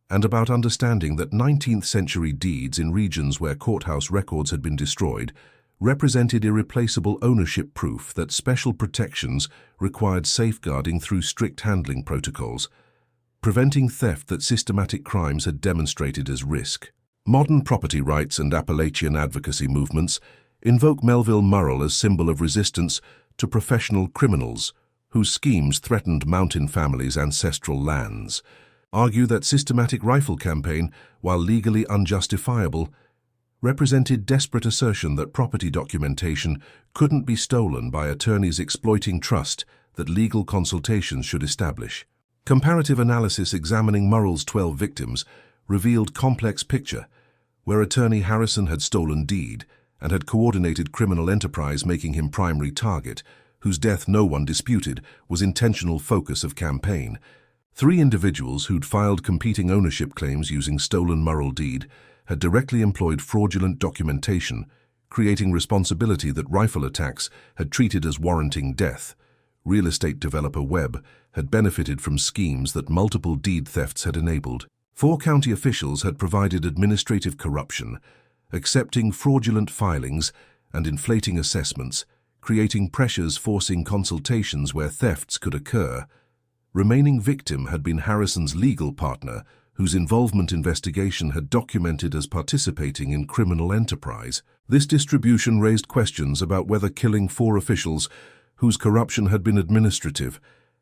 and about understanding that 19th century deeds in regions where courthouse records had been destroyed represented irreplaceable ownership proof that special protections required safeguarding through strict handling protocols, preventing theft that systematic crimes had demonstrated as risk. Modern property rights and Appalachian advocacy movements invoke Melville Murrell as symbol of resistance to professional criminals whose schemes threatened mountain families' ancestral lands, argue that systematic rifle campaign, while legally unjustifiable, represented desperate assertion that property documentation couldn't be stolen by attorneys exploiting trust that legal consultations should establish. Comparative analysis examining Murrell's 12 victims revealed complex picture, where attorney Harrison had stolen deed and had coordinated criminal enterprise making him primary target, whose death no one disputed was intentional focus of campaign. 3 individuals who'd filed competing ownership claims using stolen Murrell deed had directly employed fraudulent documentation, creating responsibility that rifle attacks had treated as warranting death. Real estate developer Webb had benefited from schemes that multiple deed thefts had enabled. 4 county officials had provided administrative corruption, accepting fraudulent filings and inflating assessments, creating pressures forcing consultations where thefts could occur. Remaining victim had been Harrison's legal partner, whose involvement investigation had documented as participating in criminal enterprise. This distribution raised questions about whether killing 4 officials whose corruption had been administrative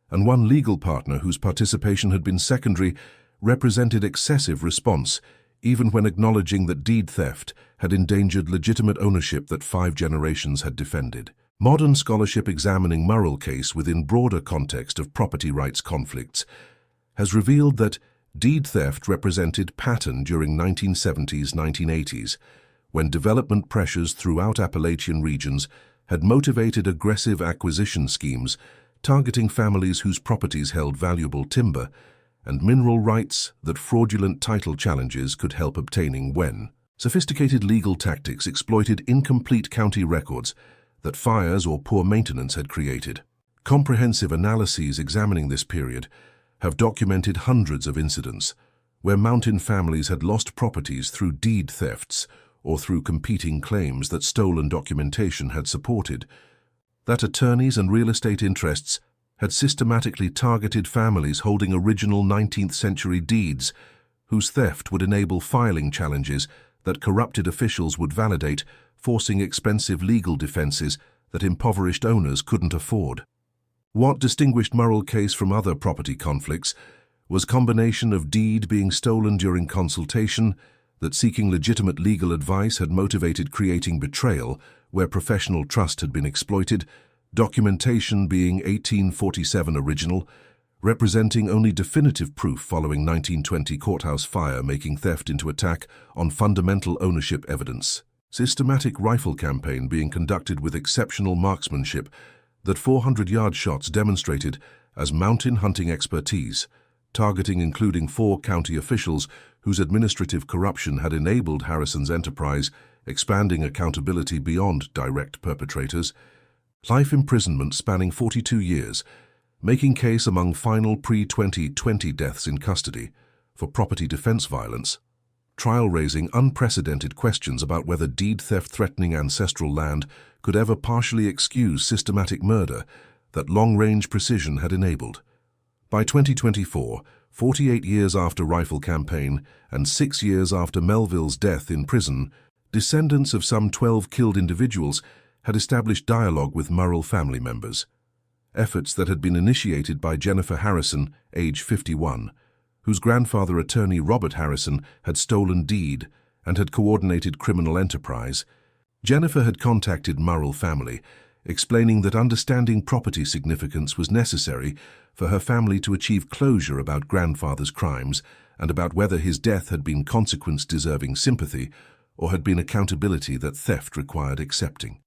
and 1 legal partner whose participation had been secondary represented excessive response, even when acknowledging that deed theft had endangered legitimate ownership that 5 generations had defended. Modern scholarship examining Murrell case within broader context of property rights conflicts has revealed that deed theft represented pattern during 1970s-1980s, when development pressures throughout Appalachian regions had motivated aggressive acquisition schemes targeting families whose properties held valuable timber and mineral rights that fraudulent title challenges could help obtaining when. Sophisticated legal tactics exploited incomplete county records that fires or poor maintenance had created. Comprehensive analyses examining this period have documented hundreds of incidents where mountain families had lost properties through deed thefts or through competing claims that stolen documentation had supported, that attorneys and real estate interests had systematically targeted families holding original 19th century deeds, whose theft would enable filing challenges that corrupted officials would validate, forcing expensive legal defenses that impoverished owners couldn't afford. What distinguished Murrell case from other property conflicts was a combination of deed being stolen during consultation, that seeking legitimate legal advice had motivated creating betrayal where professional trust had been exploited, documentation being 1847 original, representing only definitive proof following 1920 courthouse fire making theft into attack on fundamental ownership evidence, systematic rifle campaign being conducted with exceptional marksmanship that 400-yard shots demonstrated as mountain hunting expertise, targeting including 4 county officials whose administrative corruption had enabled Harrison's enterprise, expanding accountability beyond direct perpetrators, life imprisonment spanning 42 years, making case among final pre-2020 deaths in custody for property defense violence, trial raising unprecedented questions about whether deed theft threatening ancestral land could ever partially excuse systematic murder that long-range precision had enabled. By 2024, 48 years after rifle campaign and 6 years after Melville's death in prison, descendants of some 12 killed individuals had established dialogue with Murrell family members. Efforts that had been initiated by Jennifer Harrison, age 51, whose grandfather attorney Robert Harrison had stolen deed and had coordinated criminal enterprise. Jennifer had contacted Murrell family, explaining that understanding property significance was necessary for her family to achieve closure about grandfather's crimes and about whether his death had been consequence-deserving sympathy or had been accountability that theft required accepting.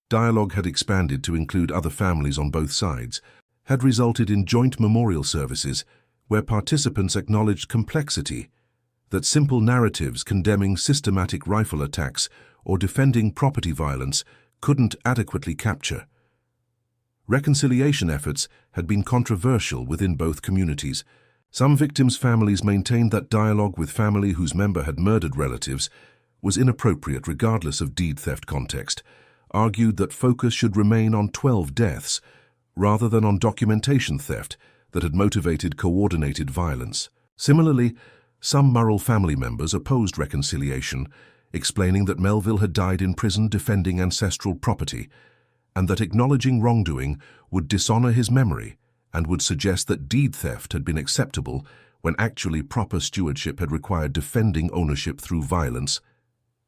Dialogue had expanded to include other families on both sides, had resulted in joint memorial services where participants acknowledged complexity, that simple narratives condemning systematic rifle attacks or defending property violence couldn't adequately capture. Reconciliation efforts had been controversial within both communities. Some victims' families maintained that dialogue with family whose member had murdered relatives was inappropriate regardless of deed theft context, argued that focus should remain on 12 deaths rather than on documentation theft that had motivated coordinated violence. Similarly, some Murrell family members opposed reconciliation, explaining that Melville had died in prison defending ancestral property, and that acknowledging wrongdoing would dishonor his memory and would suggest that deed theft had been acceptable when actually proper stewardship had required defending ownership through violence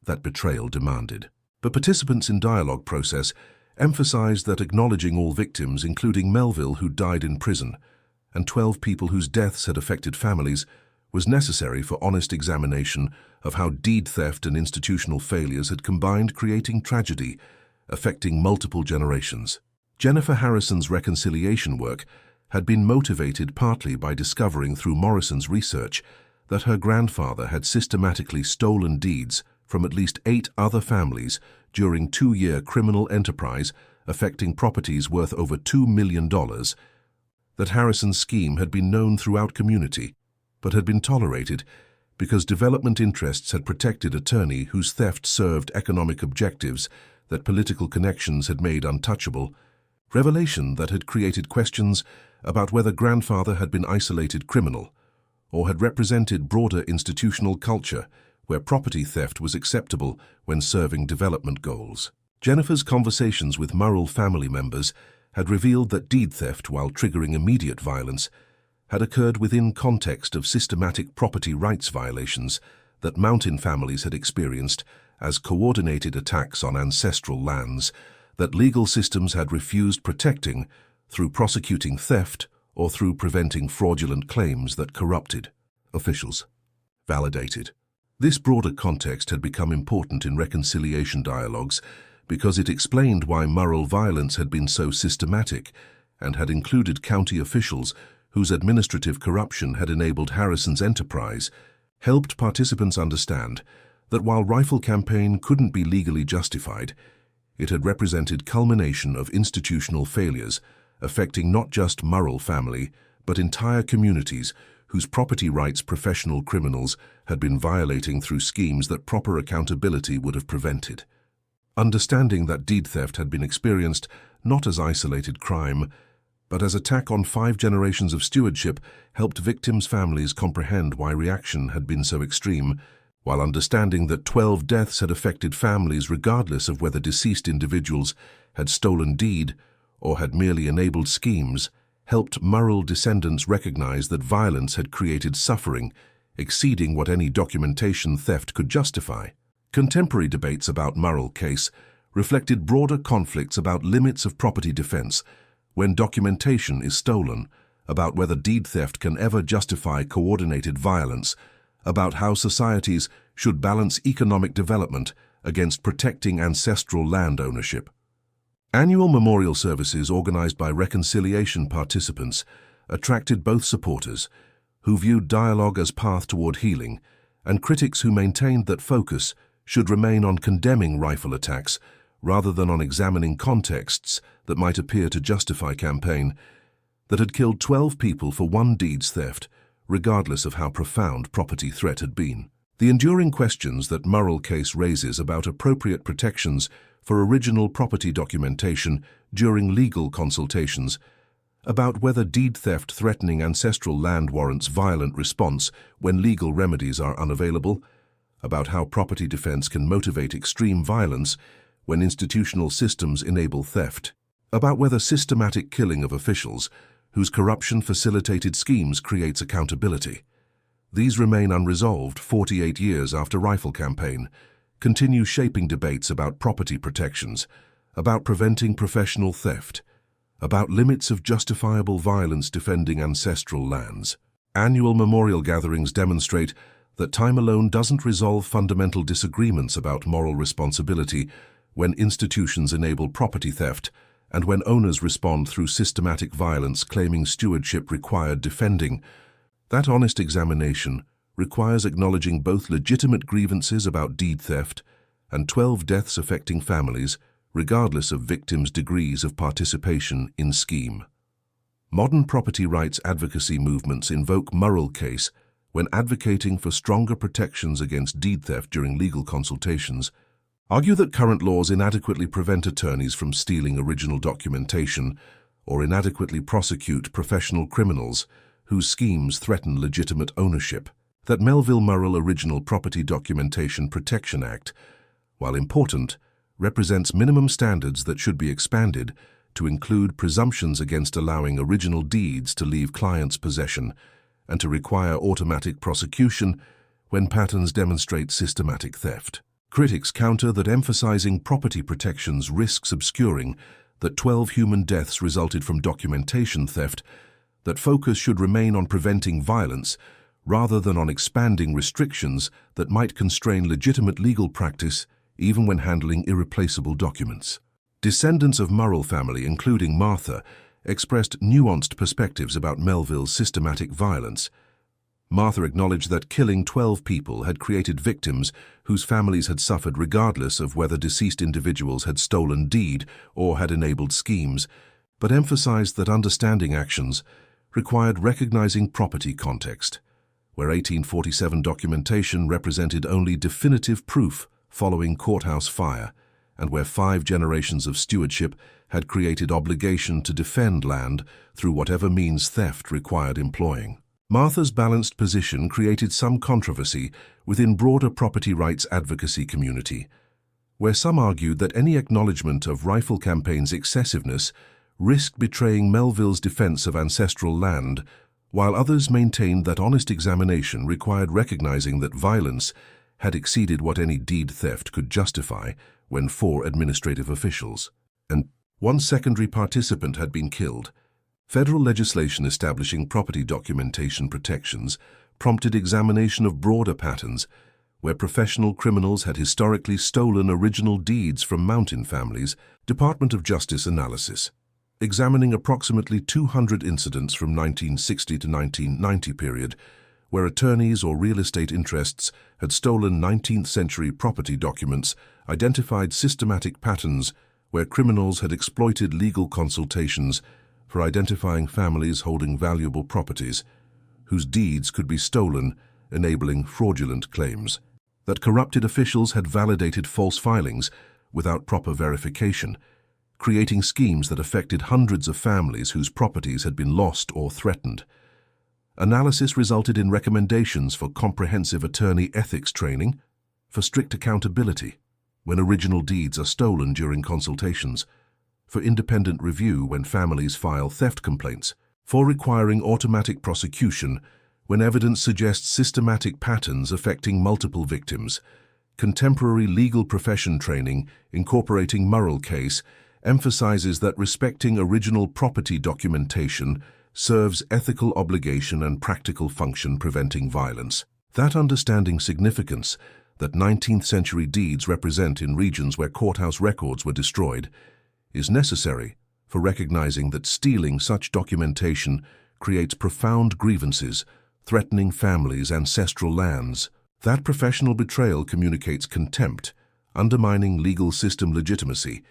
that betrayal demanded. The participants in dialogue process emphasized that acknowledging all victims, including Melville, who died in prison, and 12 people whose deaths had affected families, was necessary for honest examination of how deed theft and institutional failures had combined, creating tragedy affecting multiple generations. Jennifer Harrison's reconciliation work had been motivated partly by discovering through Morrison's research that her grandfather had systematically stolen deeds from at least 8 other families during 2-year criminal enterprise affecting properties worth over $2 million, that Harrison's scheme had been known throughout community, but had been tolerated because development interests had protected attorney whose theft served economic objectives that political connections had made untouchable, revelation that had created questions about whether grandfather had been isolated criminal or had represented broader institutional culture where property theft was acceptable when serving development goals. Jennifer's conversations with Murrell family members had revealed that deed theft, while triggering immediate violence, had occurred within context of systematic property rights violations that mountain families had experienced as coordinated attacks on ancestral lands that legal systems had refused protecting through prosecuting theft or through preventing fraudulent claims that corrupted officials. Validated. This broader context had become important in reconciliation dialogues because it explained why Murrell violence had been so systematic and had included county officials whose administrative corruption had enabled Harrison's enterprise, helped participants understand that while rifle campaign couldn't be legally justified, it had represented culmination of institutional failures affecting not just Murrell family, but entire communities whose property rights professional criminals had been violating through schemes that proper accountability would have prevented. Understanding that deed theft had been experienced not as isolated crime, but as attack on 5 generations of stewardship helped victims' families comprehend why reaction had been so extreme, while understanding that 12 deaths had affected families regardless of whether deceased individuals had stolen deed or had merely enabled schemes, helped Murrell descendants recognize that violence had created suffering exceeding what any documentation theft could justify. Contemporary debates about Murrell case reflected broader conflicts about limits of property defense when documentation is stolen, about whether deed theft can ever justify coordinated violence, about how societies should balance economic development against protecting ancestral land ownership. Annual memorial services organized by reconciliation participants attracted both supporters, who viewed dialogue as path toward healing, and critics who maintained that focus should remain on condemning rifle attacks rather than on examining contexts that might appear to justify campaign that had killed 12 people for one deed's theft, regardless of how profound property threat had been. The enduring questions that Murrell case raises about appropriate protections for original property documentation during legal consultations, about whether deed theft threatening ancestral land warrants violent response when legal remedies are unavailable, about how property defense can motivate extreme violence when institutional systems enable theft, about whether systematic killing of officials whose corruption facilitated schemes creates accountability. These remain unresolved 48 years after rifle campaign, continue shaping debates about property protections, about preventing professional theft, about limits of justifiable violence defending ancestral lands. Annual memorial gatherings demonstrate that time alone doesn't resolve fundamental disagreements about moral responsibility when institutions enable property theft and when owners respond through systematic violence claiming stewardship required defending. That honest examination requires acknowledging both legitimate grievances about deed theft and 12 deaths affecting families, regardless of victims' degrees of participation in scheme. Modern property rights advocacy movements invoke Murrell case when advocating for stronger protections against deed theft during legal consultations, argue that current laws inadequately prevent attorneys from stealing original documentation or inadequately prosecute professional criminals whose schemes threaten legitimate ownership, that Melville Murrell Original Property Documentation Protection Act, while important, represents minimum standards that should be expanded to include presumptions against allowing original deeds to leave clients' possession and to require automatic prosecution when patterns demonstrate systematic theft. Critics counter that emphasizing property protections risks obscuring that 12 human deaths resulted from documentation theft, that focus should remain on preventing violence rather than on expanding restrictions that might constrain legitimate legal practice even when handling irreplaceable documents. Descendants of Murrell family, including Martha, expressed nuanced perspectives about Melville's systematic violence. Martha acknowledged that killing 12 people had created victims whose families had suffered regardless of whether deceased individuals had stolen deed or had enabled schemes, but emphasized that understanding actions required recognizing property context, where 1847 documentation represented only definitive proof following courthouse fire, and where 5 generations of stewardship had created obligation to defend land through whatever means theft required employing. Martha's balanced position created some controversy within broader property rights advocacy community, where some argued that any acknowledgement of rifle campaign's excessiveness risked betraying Melville's defense of ancestral land, while others maintained that honest examination required recognizing that violence had exceeded what any deed theft could justify when 4 administrative officials and 1 secondary participant had been killed. Federal legislation establishing property documentation protections prompted examination of broader patterns where professional criminals had historically stolen original deeds from mountain families. Department of Justice analysis, examining approximately 200 incidents from 1960 to 1990 period, where attorneys or real estate interests had stolen 19th century property documents, identified systematic patterns where criminals had exploited legal consultations for identifying families holding valuable properties, whose deeds could be stolen, enabling fraudulent claims. That corrupted officials had validated false filings without proper verification, creating schemes that affected hundreds of families whose properties had been lost or threatened. Analysis resulted in recommendations for comprehensive attorney ethics training, for strict accountability when original deeds are stolen during consultations, for independent review when families file theft complaints, for requiring automatic prosecution when evidence suggests systematic patterns affecting multiple victims. Contemporary legal profession training, incorporating Murrell case, emphasizes that respecting original property documentation serves ethical obligation and practical function, preventing violence. That understanding significance that 19th century deeds represent in regions where courthouse records were destroyed is necessary for recognizing that stealing such documentation creates profound grievances, threatening families' ancestral lands. That professional betrayal communicates contempt, undermining legal system legitimacy,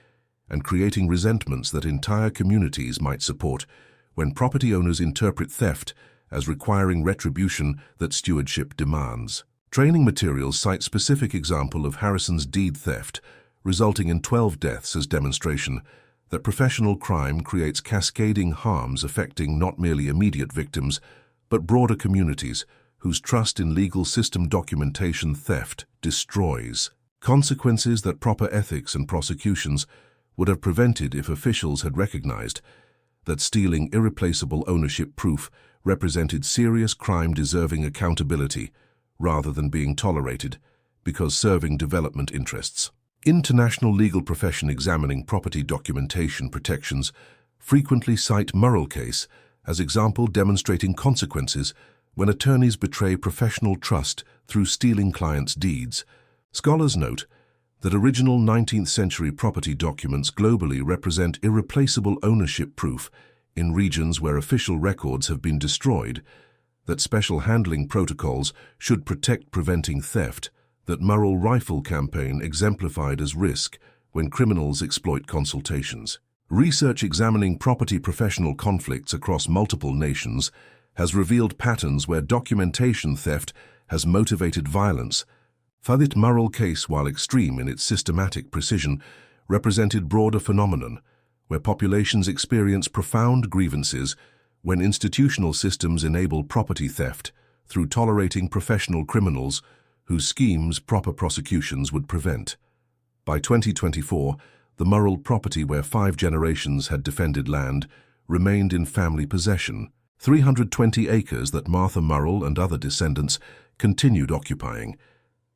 and creating resentments that entire communities might support when property owners interpret theft as requiring retribution that stewardship demands. Training materials cite specific example of Harrison's deed theft, resulting in 12 deaths as demonstration that professional crime creates cascading harms affecting not merely immediate victims, but broader communities whose trust in legal system documentation theft destroys. Consequences that proper ethics and prosecutions would have prevented if officials had recognized that stealing irreplaceable ownership proof represented serious crime deserving accountability rather than being tolerated because serving development interests. International legal profession examining property documentation protections frequently cite Murrell case as example demonstrating consequences when attorneys betray professional trust through stealing clients' deeds. Scholars note that original 19th century property documents globally represent irreplaceable ownership proof in regions where official records have been destroyed, that special handling protocols should protect preventing theft, that Murrell rifle campaign exemplified as risk when criminals exploit consultations. Research examining property professional conflicts across multiple nations has revealed patterns where documentation theft has motivated violence. That Murrell case, while extreme in its systematic precision, represented broader phenomenon where populations experience profound grievances when institutional systems enable property theft through tolerating professional criminals whose schemes proper prosecutions would prevent. By 2024, the Murrell property where 5 generations had defended land remained in family possession, 320 acres that Martha Murrell and other descendants continued occupying,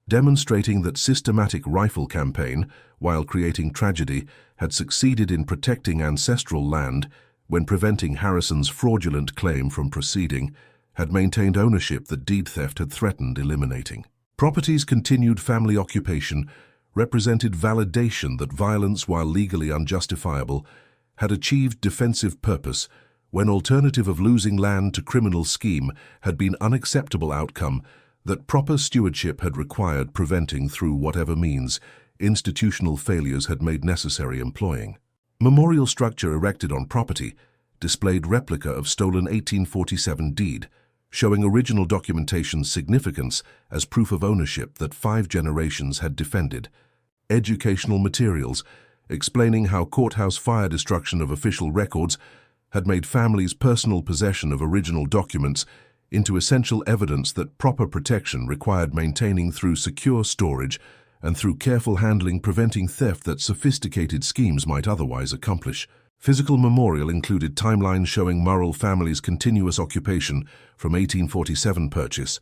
demonstrating that systematic rifle campaign, while creating tragedy, had succeeded in protecting ancestral land when preventing Harrison's fraudulent claim from proceeding, had maintained ownership that deed theft had threatened eliminating. Property's continued family occupation represented validation that violence, while legally unjustifiable, had achieved defensive purpose when alternative of losing land to criminal scheme had been unacceptable outcome that proper stewardship had required preventing through whatever means institutional failures had made necessary employing. Memorial structure erected on property displayed replica of stolen 1847 deed, showing original documentation's significance as proof of ownership that 5 generations had defended. Educational materials explaining how courthouse fire destruction of official records had made families' personal possession of original documents into essential evidence that proper protection required maintaining through secure storage and through careful handling, preventing theft that sophisticated schemes might otherwise accomplish. Physical memorial included timelines showing Murrell family's continuous occupation from 1847 purchase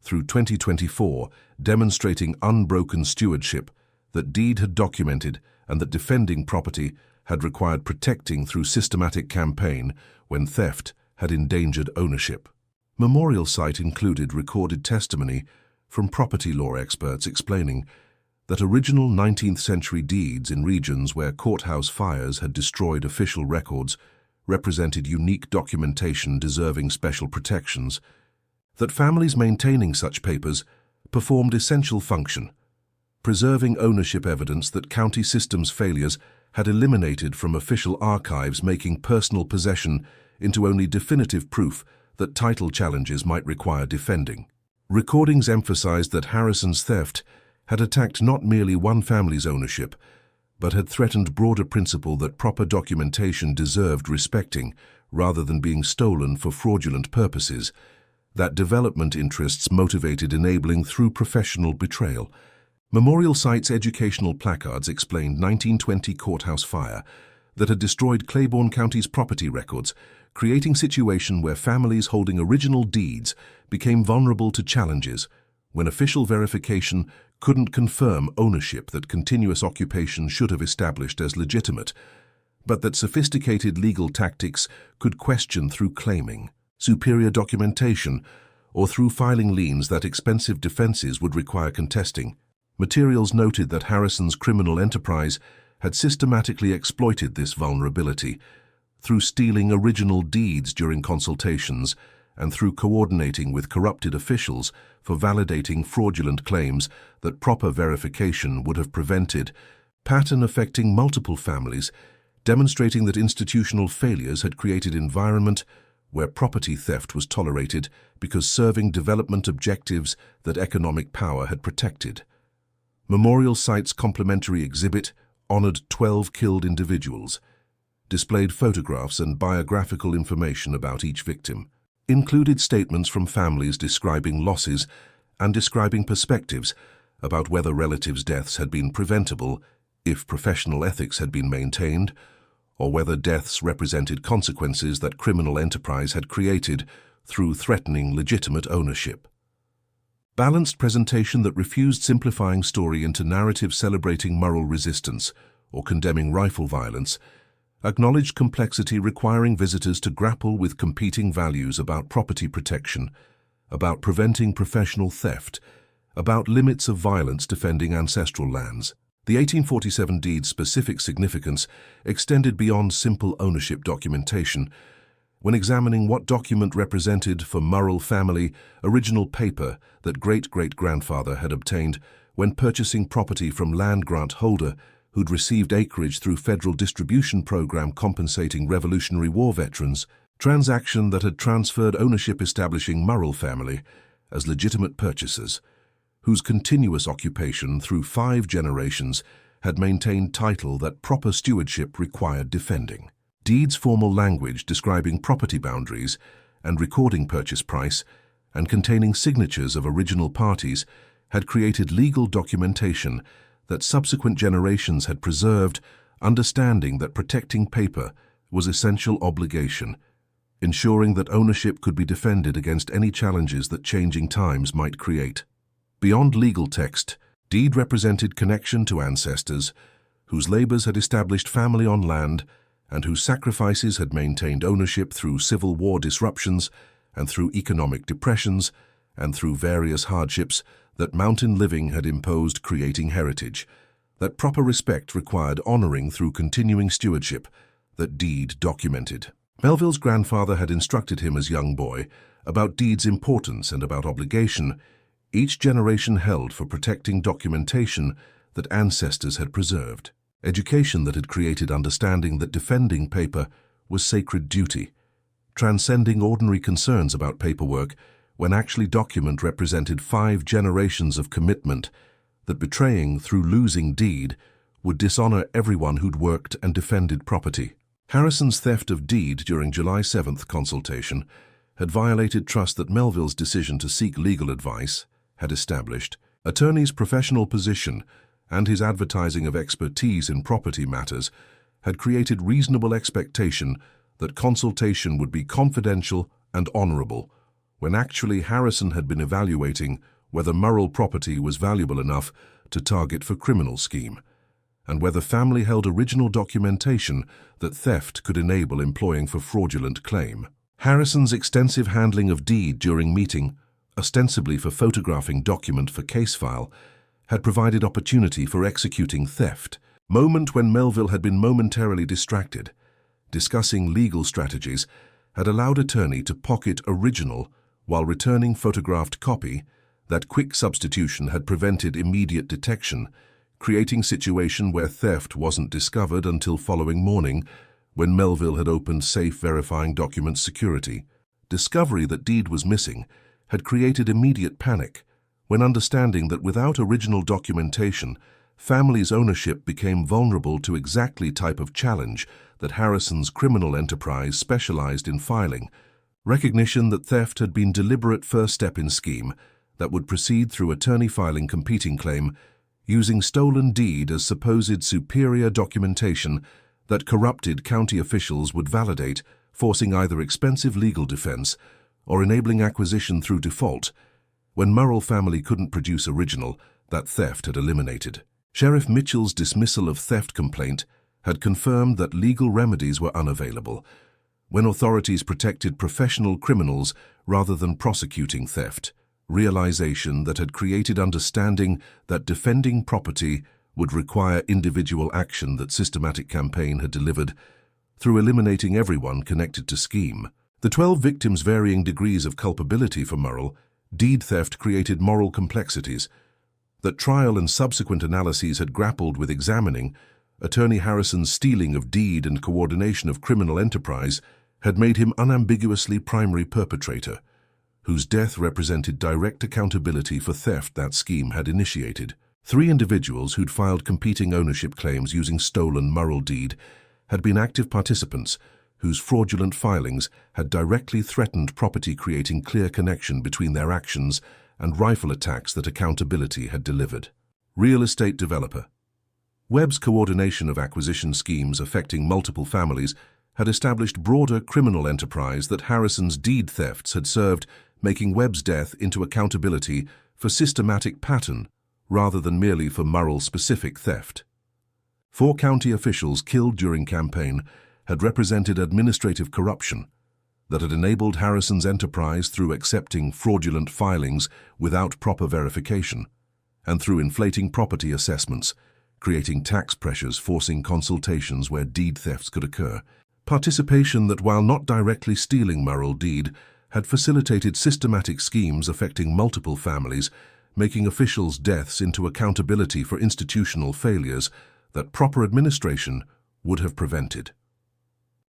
through 2024, demonstrating unbroken stewardship, that deed had documented and that defending property had required protecting through systematic campaign when theft had endangered ownership. Memorial site included recorded testimony from property law experts explaining that original 19th century deeds in regions where courthouse fires had destroyed official records represented unique documentation deserving special protections, that families maintaining such papers performed essential function, preserving ownership evidence that county systems failures had eliminated from official archives, making personal possession into only definitive proof that title challenges might require defending. Recordings emphasized that Harrison's theft had attacked not merely one family's ownership, but had threatened broader principle that proper documentation deserved respecting rather than being stolen for fraudulent purposes, that development interests motivated enabling through professional betrayal. Memorial Site's educational placards explained 1920 courthouse fire that had destroyed Claiborne County's property records, creating situation where families holding original deeds became vulnerable to challenges when official verification couldn't confirm ownership that continuous occupation should have established as legitimate, but that sophisticated legal tactics could question through claiming superior documentation or through filing liens that expensive defenses would require contesting. Materials noted that Harrison's criminal enterprise had systematically exploited this vulnerability through stealing original deeds during consultations and through coordinating with corrupted officials for validating fraudulent claims that proper verification would have prevented, pattern affecting multiple families, demonstrating that institutional failures had created environment where property theft was tolerated because serving development objectives that economic power had protected. Memorial Site's complimentary exhibit honored 12 killed individuals, displayed photographs and biographical information about each victim, included statements from families describing losses and describing perspectives about whether relatives' deaths had been preventable if professional ethics had been maintained, or whether deaths represented consequences that criminal enterprise had created through threatening legitimate ownership. Balanced presentation that refused simplifying story into narrative celebrating Murrell resistance or condemning rifle violence, acknowledged complexity requiring visitors to grapple with competing values about property protection, about preventing professional theft, about limits of violence defending ancestral lands. The 1847 deed's specific significance extended beyond simple ownership documentation. When examining what document represented for Murrell family original paper that great-great-grandfather had obtained when purchasing property from land grant holder who'd received acreage through federal distribution program compensating Revolutionary War veterans, transaction that had transferred ownership establishing Murrell family as legitimate purchasers, whose continuous occupation through 5 generations had maintained title that proper stewardship required defending. Deeds' formal language describing property boundaries and recording purchase price and containing signatures of original parties had created legal documentation that subsequent generations had preserved, understanding that protecting paper was essential obligation, ensuring that ownership could be defended against any challenges that changing times might create. Beyond legal text, deed represented connection to ancestors whose labors had established family on land and whose sacrifices had maintained ownership through Civil War disruptions and through economic depressions and through various hardships that mountain living had imposed, creating heritage, that proper respect required honoring through continuing stewardship, that deed documented. Melville's grandfather had instructed him as young boy about deed's importance and about obligation each generation held for protecting documentation that ancestors had preserved. Education that had created understanding that defending paper was sacred duty, transcending ordinary concerns about paperwork when actually document represented 5 generations of commitment that betraying through losing deed would dishonor everyone who'd worked and defended property. Harrison's theft of deed during July 7th consultation had violated trust that Melville's decision to seek legal advice had established. Attorney's professional position and his advertising of expertise in property matters had created reasonable expectation that consultation would be confidential and honorable, when actually Harrison had been evaluating whether Murrell property was valuable enough to target for criminal scheme, and whether family held original documentation that theft could enable employing for fraudulent claim. Harrison's extensive handling of deed during meeting, ostensibly for photographing document for case file, had provided opportunity for executing theft, moment when Melville had been momentarily distracted. Discussing legal strategies had allowed attorney to pocket original while returning photographed copy. That quick substitution had prevented immediate detection, creating situation where theft wasn't discovered until following morning when Melville had opened safe verifying document security. discovery that deed was missing had created immediate panic, when understanding that without original documentation, families' ownership became vulnerable to exactly type of challenge that Harrison's criminal enterprise specialized in filing. Recognition that theft had been deliberate first step in scheme that would proceed through attorney filing competing claim, using stolen deed as supposed superior documentation that corrupted county officials would validate, forcing either expensive legal defense or enabling acquisition through default. When Murrell family couldn't produce original, that theft had eliminated. Sheriff Mitchell's dismissal of theft complaint had confirmed that legal remedies were unavailable, when authorities protected professional criminals rather than prosecuting theft. Realization that had created understanding that defending property would require individual action that systematic campaign had delivered, through eliminating everyone connected to scheme. The 12 victims' varying degrees of culpability for Murrell deed theft created moral complexities that trial and subsequent analyses had grappled with examining. Attorney Harrison's stealing of deed and coordination of criminal enterprise had made him unambiguously primary perpetrator, whose death represented direct accountability for theft that scheme had initiated. 3 individuals who'd filed competing ownership claims using stolen Murrell deed had been active participants whose fraudulent filings had directly threatened property, creating clear connection between their actions and rifle attacks that accountability had delivered. Real estate developer. Webb's coordination of acquisition schemes affecting multiple families had established broader criminal enterprise that Harrison's deed thefts had served, making Webb's death into accountability for systematic pattern rather than merely for Murrell-specific theft. 4 county officials killed during campaign had represented administrative corruption that had enabled Harrison's enterprise through accepting fraudulent filings without proper verification, and through inflating property assessments, creating tax pressures forcing consultations where deed thefts could occur. Participation that, while not directly stealing Murrell deed, had facilitated systematic schemes affecting multiple families, making officials' deaths into accountability for institutional failures that proper administration would have prevented.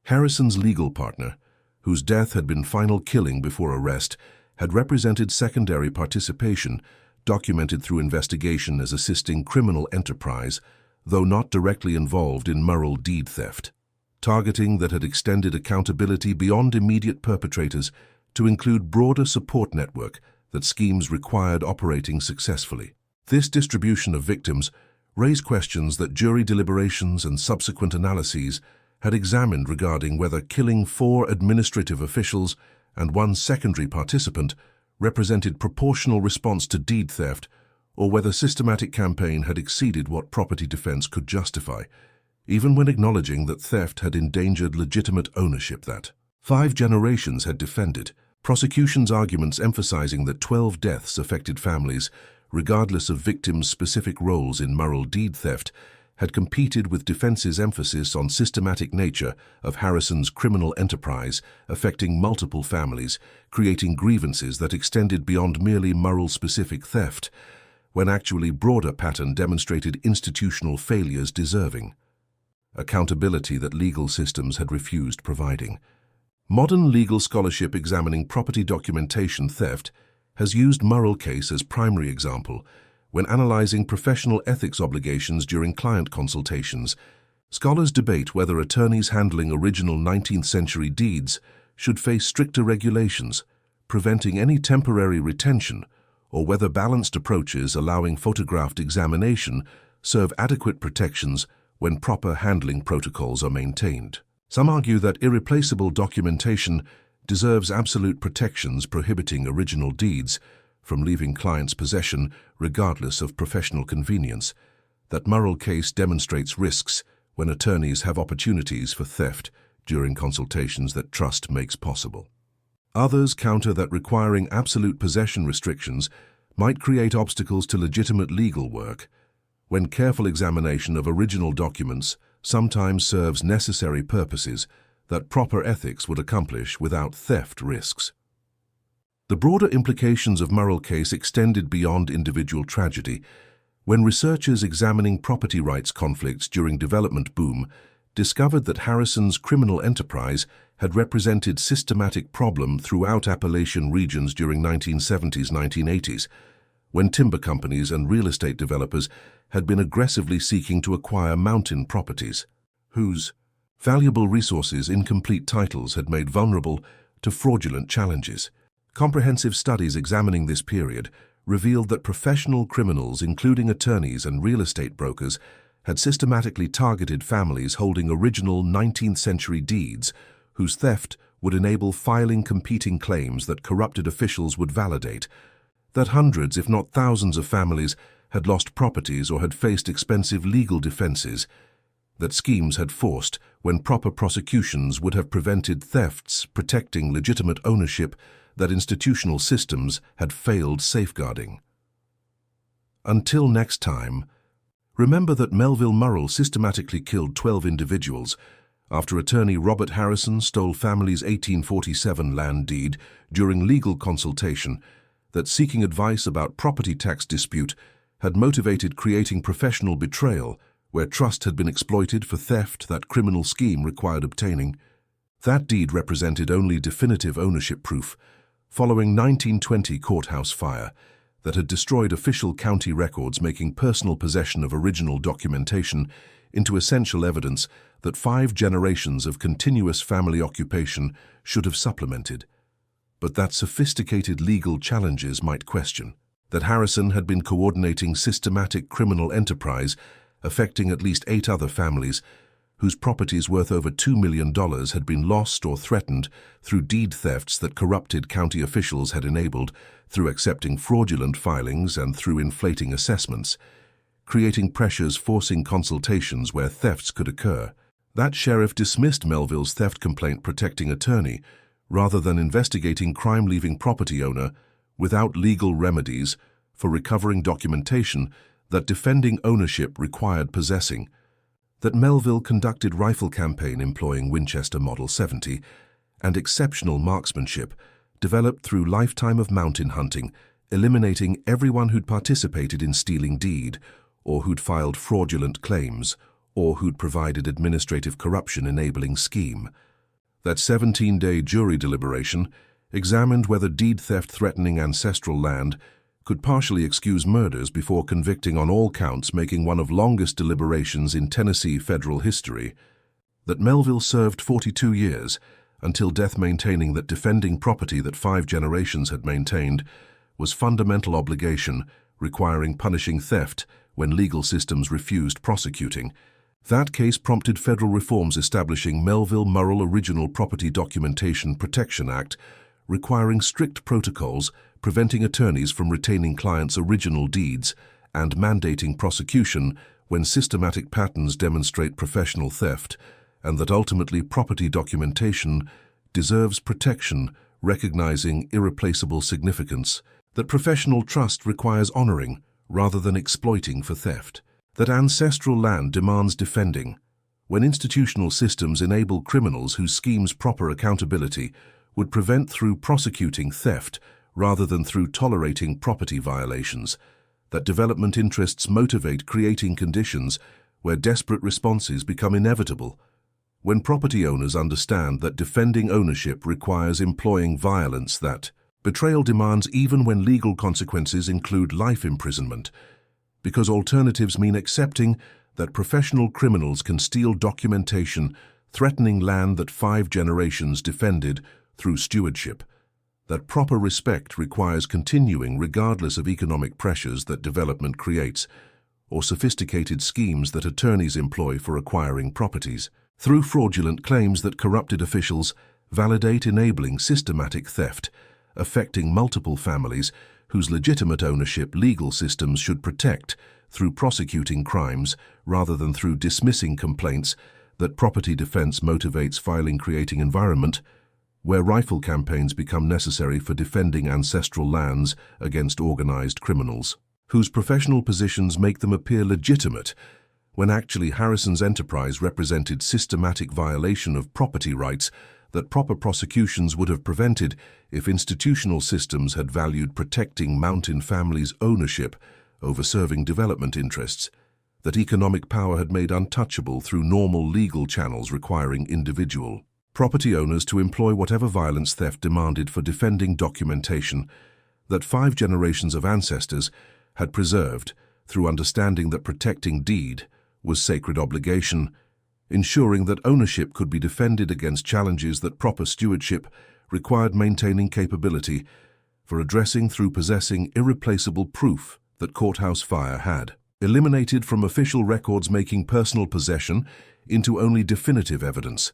Harrison's legal partner, whose death had been final killing before arrest, had represented secondary participation, documented through investigation as assisting criminal enterprise, though not directly involved in Murrell deed theft. Targeting that had extended accountability beyond immediate perpetrators to include broader support network that schemes required operating successfully. This distribution of victims raised questions that jury deliberations and subsequent analyses had examined regarding whether killing 4 administrative officials and 1 secondary participant represented proportional response to deed theft, or whether systematic campaign had exceeded what property defense could justify, even when acknowledging that theft had endangered legitimate ownership that 5 generations had defended. Prosecution's arguments emphasizing that 12 deaths affected families, regardless of victims' specific roles in Murrell deed theft, had competed with defense's emphasis on systematic nature of Harrison's criminal enterprise affecting multiple families, creating grievances that extended beyond merely Murrell-specific theft, when actually broader pattern demonstrated institutional failures deserving accountability that legal systems had refused providing. Modern legal scholarship examining property documentation theft has used Murrell case as primary example when analyzing professional ethics obligations during client consultations. Scholars debate whether attorneys handling original 19th century deeds should face stricter regulations, preventing any temporary retention, or whether balanced approaches allowing photographed examination serve adequate protections when proper handling protocols are maintained. Some argue that irreplaceable documentation deserves absolute protections prohibiting original deeds from leaving clients' possession regardless of professional convenience. That Murrell case demonstrates risks when attorneys have opportunities for theft during consultations that trust makes possible. Others counter that requiring absolute possession restrictions might create obstacles to legitimate legal work, when careful examination of original documents sometimes serves necessary purposes that proper ethics would accomplish without theft risks. The broader implications of Murrell case extended beyond individual tragedy, when researchers examining property rights conflicts during development boom discovered that Harrison's criminal enterprise had represented systematic problem throughout Appalachian regions during 1970s-1980s, when timber companies and real estate developers had been aggressively seeking to acquire mountain properties, whose valuable resources, incomplete titles had made vulnerable to fraudulent challenges. Comprehensive studies examining this period revealed that professional criminals, including attorneys and real estate brokers, had systematically targeted families holding original 19th-century deeds whose theft would enable filing competing claims that corrupted officials would validate, that hundreds, if not thousands of families had lost properties or had faced expensive legal defenses, that schemes had forced when proper prosecutions would have prevented thefts, protecting legitimate ownership that institutional systems had failed safeguarding. Until next time, remember that Melville Murrell systematically killed 12 individuals after attorney Robert Harrison stole family's 1847 land deed during legal consultation, that seeking advice about property tax dispute had motivated creating professional betrayal where trust had been exploited for theft that criminal scheme required obtaining. That deed represented only definitive ownership proof following 1920 courthouse fire that had destroyed official county records, making personal possession of original documentation into essential evidence that 5 generations of continuous family occupation should have supplemented, but that sophisticated legal challenges might question. That Harrison had been coordinating systematic criminal enterprise affecting at least 8 other families whose properties worth over $2 million had been lost or threatened through deed thefts that corrupted county officials had enabled through accepting fraudulent filings and through inflating assessments, creating pressures forcing consultations where thefts could occur. That sheriff dismissed Melville's theft complaint protecting attorney rather than investigating crime, leaving property owner without legal remedies for recovering documentation that defending ownership required possessing. That Melville conducted rifle campaign employing Winchester Model 70 and exceptional marksmanship developed through lifetime of mountain hunting, eliminating everyone who'd participated in stealing deed or who'd filed fraudulent claims or who'd provided administrative corruption enabling scheme. That 17-day jury deliberation examined whether deed theft threatening ancestral land could partially excuse murders before convicting on all counts, making one of longest deliberations in Tennessee federal history. That Melville served 42 years until death, maintaining that defending property that 5 generations had maintained was fundamental obligation, requiring punishing theft when legal systems refused prosecuting. That case prompted federal reforms establishing Melville Murrell Original Property Documentation Protection Act, requiring strict protocols preventing attorneys from retaining clients' original deeds and mandating prosecution when systematic patterns demonstrate professional theft, and that ultimately property documentation deserves protection, recognizing irreplaceable significance. That professional trust requires honoring rather than exploiting for theft. That ancestral land demands defending when institutional systems enable criminals whose schemes proper accountability would prevent through prosecuting theft rather than through tolerating property violations. That development interests motivate creating conditions where desperate responses become inevitable. When property owners understand that defending ownership requires employing violence, that betrayal demands even when legal consequences include life imprisonment, because alternatives mean accepting that professional criminals can steal documentation threatening land that 5 generations defended through stewardship. That proper respect requires continuing regardless of economic pressures that development creates or sophisticated schemes that attorneys employ for acquiring properties. Through fraudulent claims that corrupted officials validate, enabling systematic theft, affecting multiple families whose legitimate ownership legal systems should protect through prosecuting crimes rather than through dismissing complaints. That property defense motivates filing, creating environment where rifle campaigns become necessary for defending ancestral lands against organized criminals, whose professional positions make them appear legitimate, when actually Harrison's enterprise represented systematic violation of property rights that proper prosecutions would have prevented if institutional systems had valued protecting mountain families' ownership over serving development interests, that economic power had made untouchable through normal legal channels requiring individual property owners to employ whatever violence theft demanded for defending documentation that 5 generations of ancestors had preserved through understanding that protecting deed was sacred obligation, ensuring that ownership could be defended against challenges that proper stewardship required maintaining capability for addressing through possessing irreplaceable proof that courthouse fire had eliminated from official records, making personal possession into only definitive evidence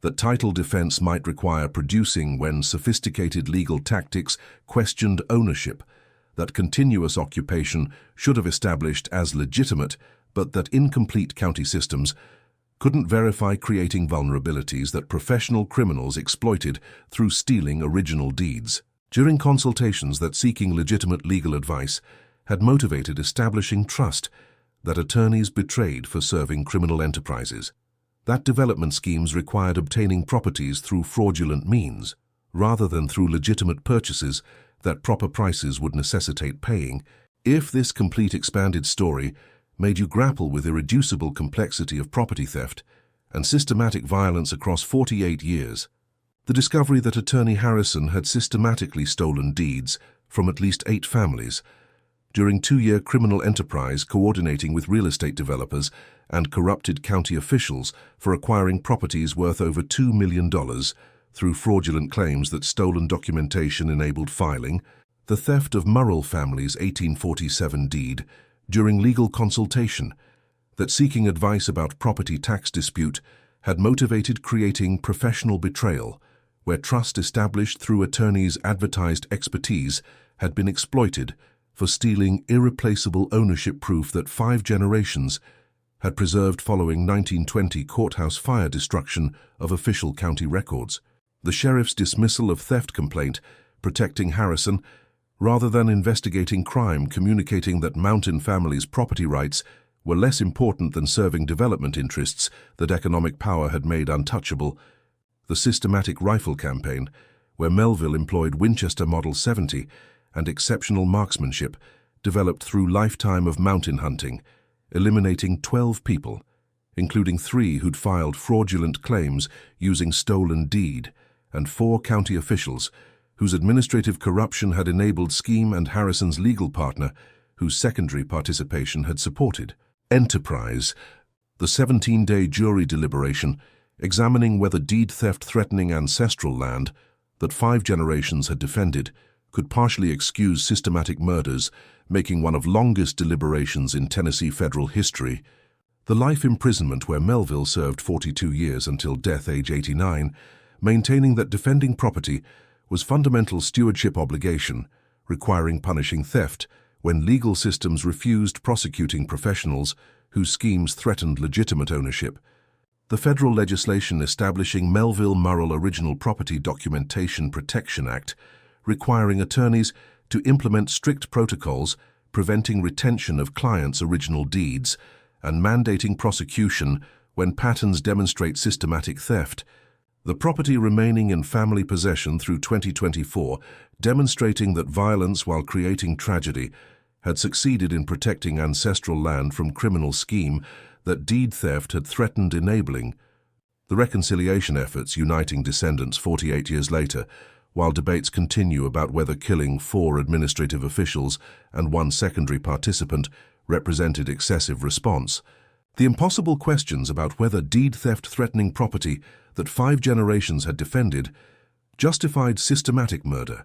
that title defense might require producing when sophisticated legal tactics questioned ownership, that continuous occupation should have established as legitimate, but that incomplete county systems couldn't verify, creating vulnerabilities that professional criminals exploited through stealing original deeds. During consultations that seeking legitimate legal advice had motivated establishing trust that attorneys betrayed for serving criminal enterprises, that development schemes required obtaining properties through fraudulent means, rather than through legitimate purchases that proper prices would necessitate paying. If this complete expanded story made you grapple with irreducible complexity of property theft and systematic violence across 48 years, the discovery that Attorney Harrison had systematically stolen deeds from at least 8 families during 2-year criminal enterprise coordinating with real estate developers and corrupted county officials for acquiring properties worth over $2 million through fraudulent claims that stolen documentation enabled filing, the theft of Murrell family's 1847 deed during legal consultation, that seeking advice about property tax dispute had motivated creating professional betrayal, where trust established through attorneys' advertised expertise had been exploited for stealing irreplaceable ownership proof that 5 generations had preserved following 1920 courthouse fire destruction of official county records. The sheriff's dismissal of theft complaint protecting Harrison, rather than investigating crime, communicating that Mountain family's property rights were less important than serving development interests that economic power had made untouchable. The systematic rifle campaign, where Melville employed Winchester Model 70 and exceptional marksmanship developed through lifetime of mountain hunting, eliminating 12 people, including 3 who'd filed fraudulent claims using stolen deed, and 4 county officials whose administrative corruption had enabled scheme, and Harrison's legal partner, whose secondary participation had supported enterprise. The 17-day jury deliberation examining whether deed theft threatening ancestral land that 5 generations had defended could partially excuse systematic murders, making one of longest deliberations in Tennessee federal history. The life imprisonment, where Melville served 42 years until death age 89, maintaining that defending property was fundamental stewardship obligation, requiring punishing theft when legal systems refused prosecuting professionals whose schemes threatened legitimate ownership. The federal legislation establishing Melville Murrell Original Property Documentation Protection Act, requiring attorneys to implement strict protocols preventing retention of clients' original deeds and mandating prosecution when patterns demonstrate systematic theft. The property remaining in family possession through 2024, demonstrating that violence while creating tragedy had succeeded in protecting ancestral land from criminal scheme that deed theft had threatened enabling. The reconciliation efforts uniting descendants 48 years later, while debates continue about whether killing 4 administrative officials and 1 secondary participant represented excessive response. The impossible questions about whether deed theft threatening property that 5 generations had defended justified systematic murder,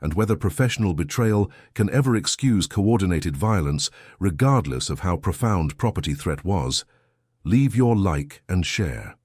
and whether professional betrayal can ever excuse coordinated violence regardless of how profound property threat was. Leave your like and share.